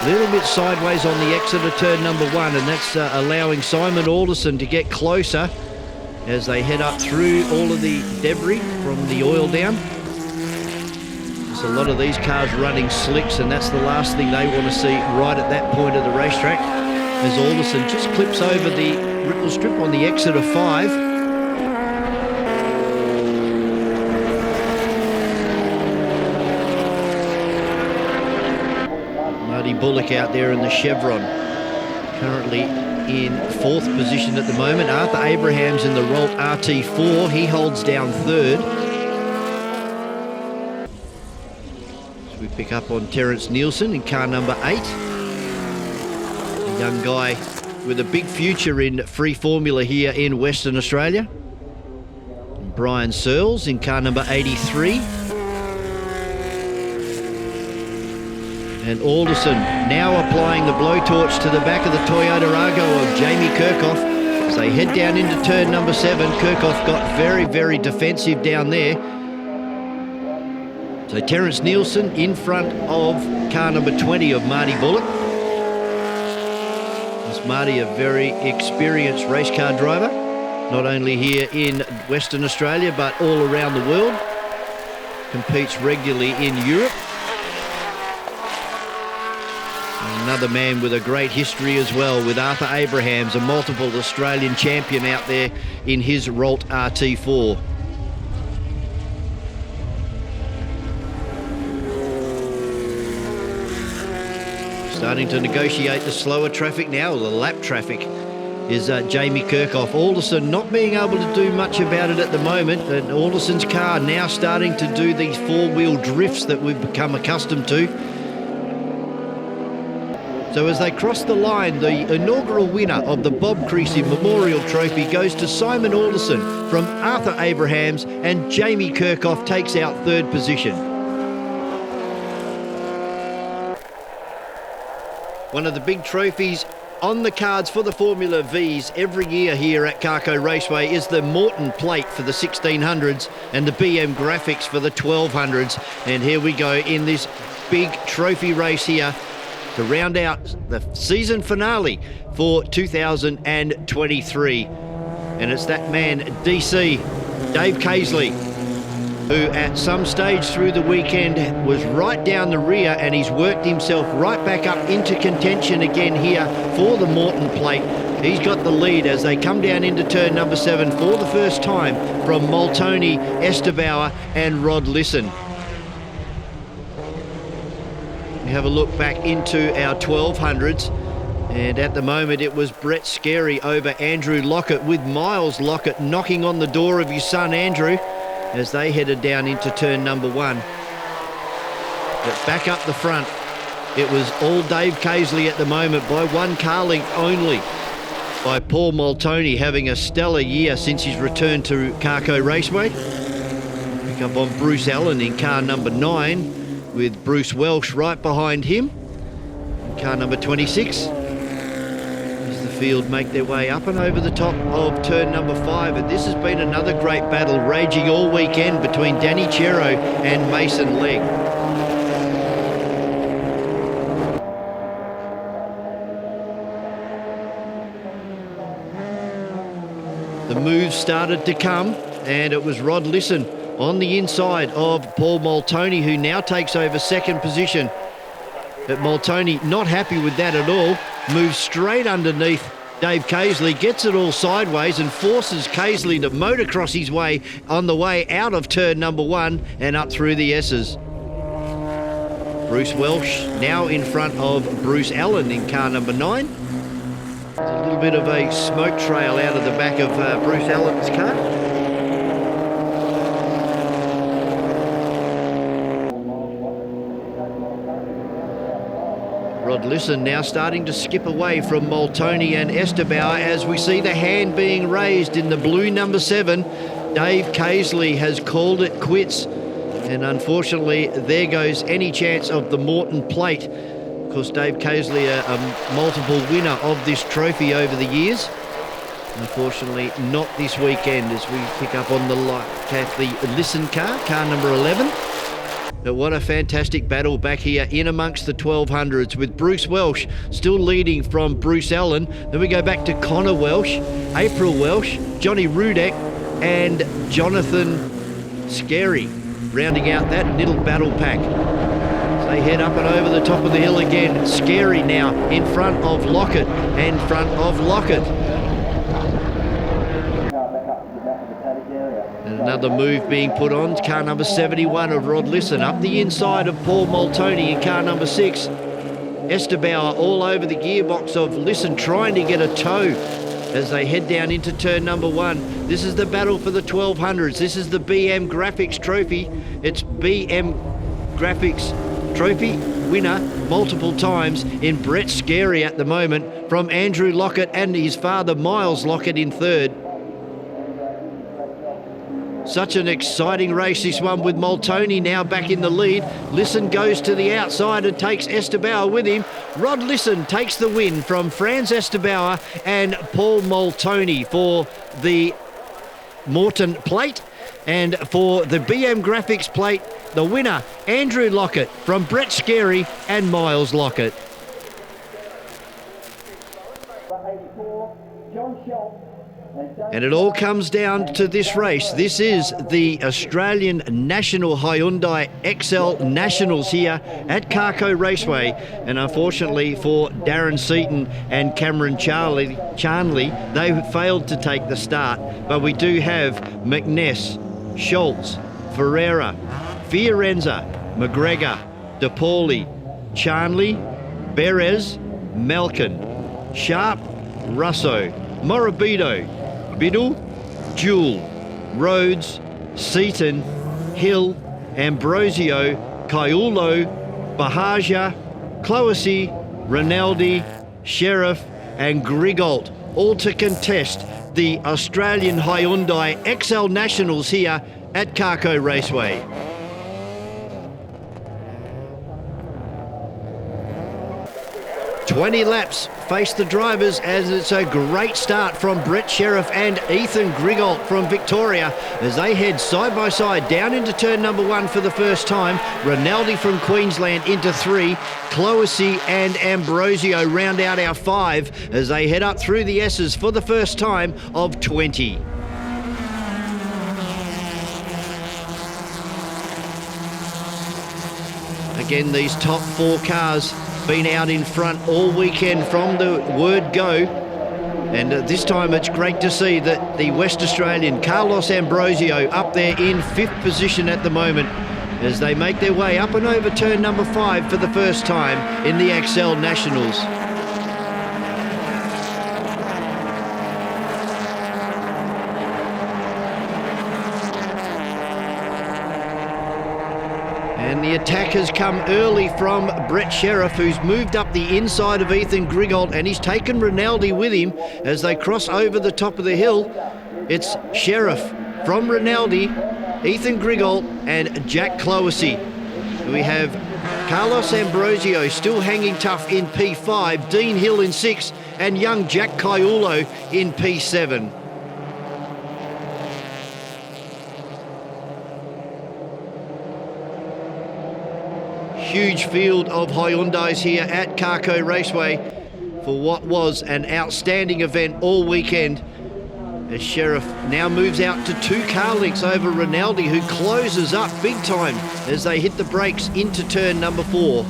A little bit sideways on the exit of turn number 1, and that's allowing Simon Alderson to get closer as they head up through all of the debris from the oil down. There's a lot of these cars running slicks, and that's the last thing they want to see right at that point of the racetrack, as Alderson just clips over the ripple strip on the exit of 5. Bullock out there in the Chevron, currently in 4th position at the moment. Arthur Abrahams in the Rolt RT4, he holds down 3rd. So we pick up on Terence Nielsen in car number 8. A young guy with a big future in free formula here in Western Australia. And Brian Searles in car number 83. And Alderson now applying the blowtorch to the back of the Toyota Argo of Jamie Kirchhoff. As they head down into turn number 7, Kirchhoff got very, very defensive down there. So Terence Nielsen in front of car number 20 of Marty Bullock. This Marty, a very experienced race car driver, not only here in Western Australia, but all around the world. Competes regularly in Europe. Another man with a great history as well, with Arthur Abrahams, a multiple Australian champion out there in his Rolt RT4. Starting to negotiate the slower traffic now, the lap traffic, is Jamie Kirchhoff. Alderson not being able to do much about it at the moment, and Alderson's car now starting to do these 4-wheel drifts that we've become accustomed to. So as they cross the line, the inaugural winner of the Bob Creasy Memorial Trophy goes to Simon Alderson from Arthur Abrahams, and Jamie Kirkhoff takes out third position. One of the big trophies on the cards for the Formula Vs every year here at Carco Raceway is the Morton plate for the 1600s and the BM graphics for the 1200s. And here we go in this big trophy race here to round out the season finale for 2023. And it's that man, DC, Dave Casely, who at some stage through the weekend was right down the rear, and he's worked himself right back up into contention again here for the Morton plate. He's got the lead as they come down into turn number 7 for the first time from Moltoni, Esterbauer and Rod Lisson. We have a look back into our 1200s, and at the moment it was Brett Scarey over Andrew Lockett, with Miles Lockett knocking on the door of his son Andrew as they headed down into turn number 1. But back up the front, it was all Dave Casely at the moment by 1 car length only, by Paul Moltoni, having a stellar year since his return to Carco Raceway. Pick up on Bruce Allen in car number 9, with Bruce Welsh right behind him in car number 26. Field make their way up and over the top of turn number 5, and this has been another great battle raging all weekend between Danny Chero and Mason Legg. The moves started to come, and it was Rod Lisson on the inside of Paul Moltoni, who now takes over second position. But Moltoni not happy with that at all, moves straight underneath Dave Casely, gets it all sideways and forces Casely to motocross his way on the way out of turn number 1 and up through the S's. Bruce Welsh now in front of Bruce Allen in car number 9. There's a little bit of a smoke trail out of the back of Bruce Allen's car. Rod Lisson now starting to skip away from Moltoni and Esterbauer as we see the hand being raised in the blue number 7. Dave Casely has called it quits, and unfortunately there goes any chance of the Morton plate. Of course, Dave Casely, a multiple winner of this trophy over the years. Unfortunately not this weekend as we pick up on the Lisson car number 11. But what a fantastic battle back here in amongst the 1200s, with Bruce Welsh still leading from Bruce Allen. Then we go back to Connor Welsh, April Welsh, Johnny Rudek and Jonathan Scarey, rounding out that little battle pack. So they head up and over the top of the hill again. Scarey now in front of Lockett and front of Lockett. And another move being put on, car number 71 of Rod Lisson, up the inside of Paul Moltoni in car number 6. Esterbauer all over the gearbox of Lisson, trying to get a tow as they head down into turn number 1. This is the battle for the 1200s. This is the BM Graphics Trophy. It's BM Graphics Trophy winner multiple times in Brett Scarey at the moment, from Andrew Lockett and his father Miles Lockett in third. Such an exciting race, this one, with Moltoni now back in the lead. Lisson goes to the outside and takes Esterbauer with him. Rod Lisson takes the win from Franz Esterbauer and Paul Moltoni for the Morton plate. And for the BM Graphics plate, the winner, Andrew Lockett from Brett Scarey and Miles Lockett. And it all comes down to this race. This is the Australian National Hyundai XL Nationals here at Carco Raceway. And unfortunately for Darren Seaton and Cameron Charnley, they failed to take the start. But we do have McNess, Schultz, Ferreira, Fiorenza, McGregor, DePauli, Charnley, Perez, Malkin, Sharp, Russo, Morabito, Biddle, Jewell, Rhodes, Seaton, Hill, Ambrosio, Caiulo, Bahaja, Cloesy, Rinaldi, Sheriff and Grigault, all to contest the Australian Hyundai XL Nationals here at Carco Raceway. "20 laps face the drivers as it's a great start from Brett Sheriff and Ethan Grigault from Victoria as they head side by side down into turn number 1 for the first time. Rinaldi from Queensland into 3. Creasy and Ambrosio round out our 5 as they head up through the S's for the first time of 20. Again, these top 4 cars been out in front all weekend from the word go, and this time it's great to see that the West Australian Carlos Ambrosio up there in 5th position at the moment as they make their way up and over turn number 5 for the first time in the XL Nationals. And the attack has come early from Brett Sheriff, who's moved up the inside of Ethan Grigault, and he's taken Rinaldi with him as they cross over the top of the hill. It's Sheriff from Rinaldi, Ethan Grigault and Jack Creasy. We have Carlos Ambrosio still hanging tough in P5, Dean Hill in 6 and young Jack Caiulo in P7. Huge field of Hyundais here at Carco Raceway for what was an outstanding event all weekend. As Sheriff now moves out to 2 car lengths over Rinaldi, who closes up big time as they hit the brakes into turn number 4.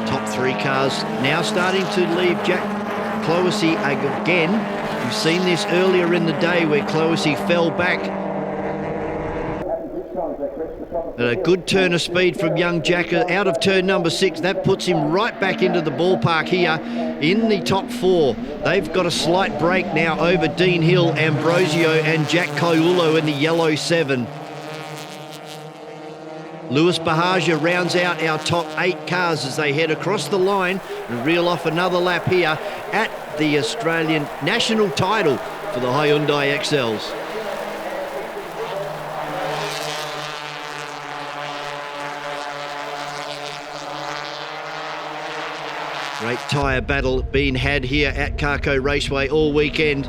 Top 3 cars now starting to leave Jack Creasy again. We've seen this earlier in the day where Creasy fell back. And a good turn of speed from young Jack out of turn number 6. That puts him right back into the ballpark here in the top 4. They've got a slight break now over Dean Hill, Ambrosio and Jack Caiulo in the yellow 7. Lewis Bahaja rounds out our top 8 cars as they head across the line and reel off another lap here at the Australian national title for the Hyundai XLs. Great tyre battle being had here at Carco Raceway all weekend,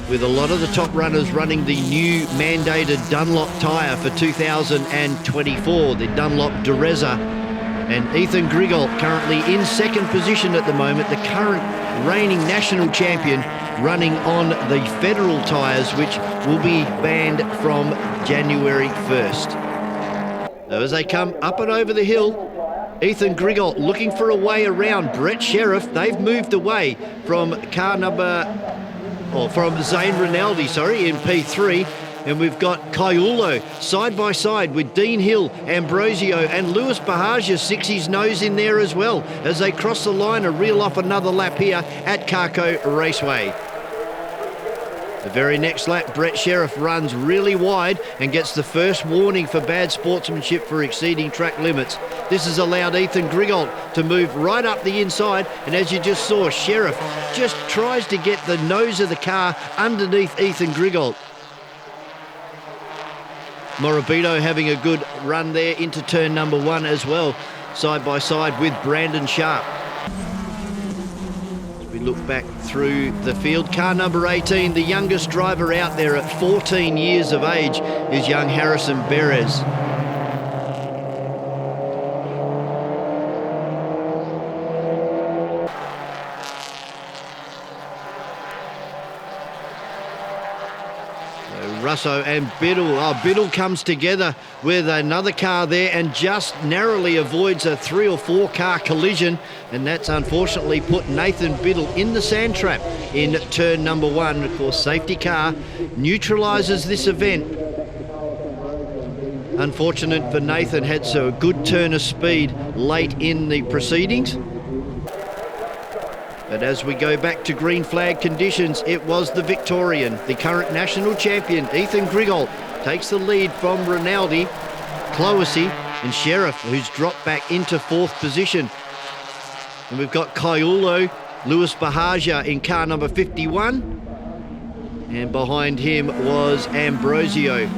with a lot of the top runners running the new mandated Dunlop tyre for 2024, the Dunlop Dureza. And Ethan Grigault currently in 2nd position at the moment, the current reigning national champion, running on the federal tyres, which will be banned from January 1st. So as they come up and over the hill, Ethan Grigault looking for a way around Brett Sheriff. They've moved away from from Zane Rinaldi, in P3. And we've got Caiulo side by side with Dean Hill, Ambrosio and Lewis Bahaja sticks his nose in there as well as they cross the line and reel off another lap here at Carco Raceway. The very next lap, Brett Sheriff runs really wide and gets the first warning for bad sportsmanship for exceeding track limits. This has allowed Ethan Grigault to move right up the inside, and as you just saw, Sheriff just tries to get the nose of the car underneath Ethan Grigault. Morabito having a good run there into turn number 1 as well, side by side with Brandon Sharp. As we look back through the field, car number 18, the youngest driver out there at 14 years of age, is young Harrison Perez. Russo and Biddle. Biddle comes together with another car there and just narrowly avoids a 3 or 4 car collision, and that's unfortunately put Nathan Biddle in the sand trap in turn number 1. Of course, safety car neutralises this event. Unfortunate for Nathan, had so a good turn of speed late in the proceedings. But as we go back to green flag conditions, it was the Victorian, the current national champion, Ethan Grigol, takes the lead from Rinaldi, Creasy and Sheriff, who's dropped back into fourth position. And we've got Kaiulo, Lewis Bahaja in car number 51. And behind him was Ambrosio.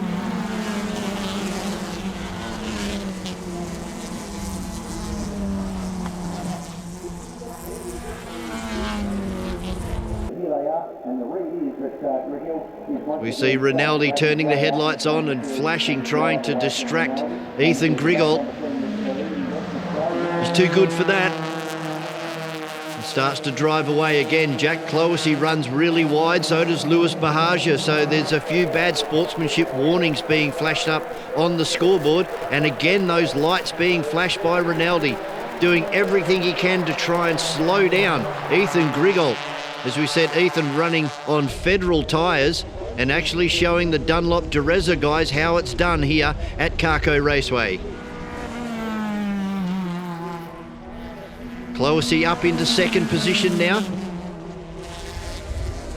We see Rinaldi turning the headlights on and flashing, trying to distract Ethan Grigol. He's too good for that. He starts to drive away again. Jack Creasy runs really wide, so does Lewis Bahaja. So there's a few bad sportsmanship warnings being flashed up on the scoreboard. And again, those lights being flashed by Rinaldi, doing everything he can to try and slow down Ethan Grigol. As we said, Ethan running on Federal tyres and actually showing the Dunlop Dureza guys how it's done here at Carco Raceway. Creasy up into second position now.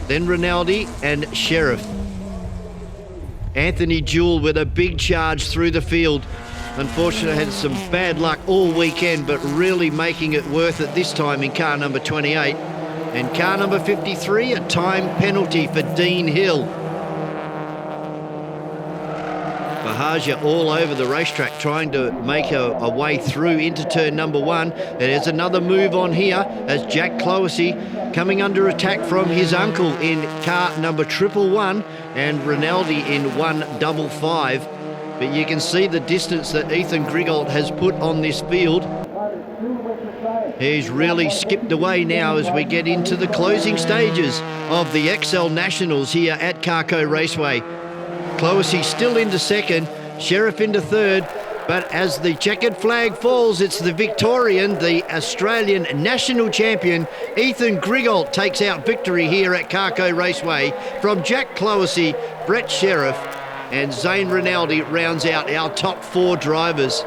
Then Rinaldi and Sheriff. Anthony Jewell with a big charge through the field. Unfortunately, had some bad luck all weekend, but really making it worth it this time in car number 28. And car number 53, a time penalty for Dean Hill. Bahaja all over the racetrack trying to make a way through into turn number 1. There's another move on here as Jack Creasy coming under attack from his uncle in car number 111 and Rinaldi in 155. But you can see the distance that Ethan Grigol has put on this field. He's really skipped away now as we get into the closing stages of the XL Nationals here at Carco Raceway. Creasy still into second, Sheriff into third, but as the checkered flag falls, it's the Victorian, the Australian national champion, Ethan Grigol takes out victory here at Carco Raceway from Jack Creasy, Brett Sheriff, and Zane Rinaldi rounds out our top 4 drivers.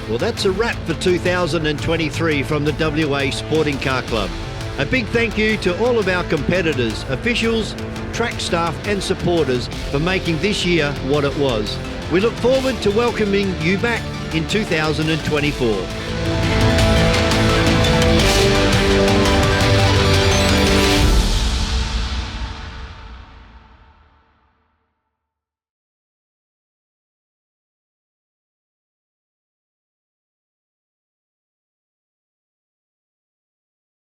Well, that's a wrap for 2023 from the WA Sporting Car Club. A big thank you to all of our competitors, officials, track staff and supporters for making this year what it was. We look forward to welcoming you back in 2024.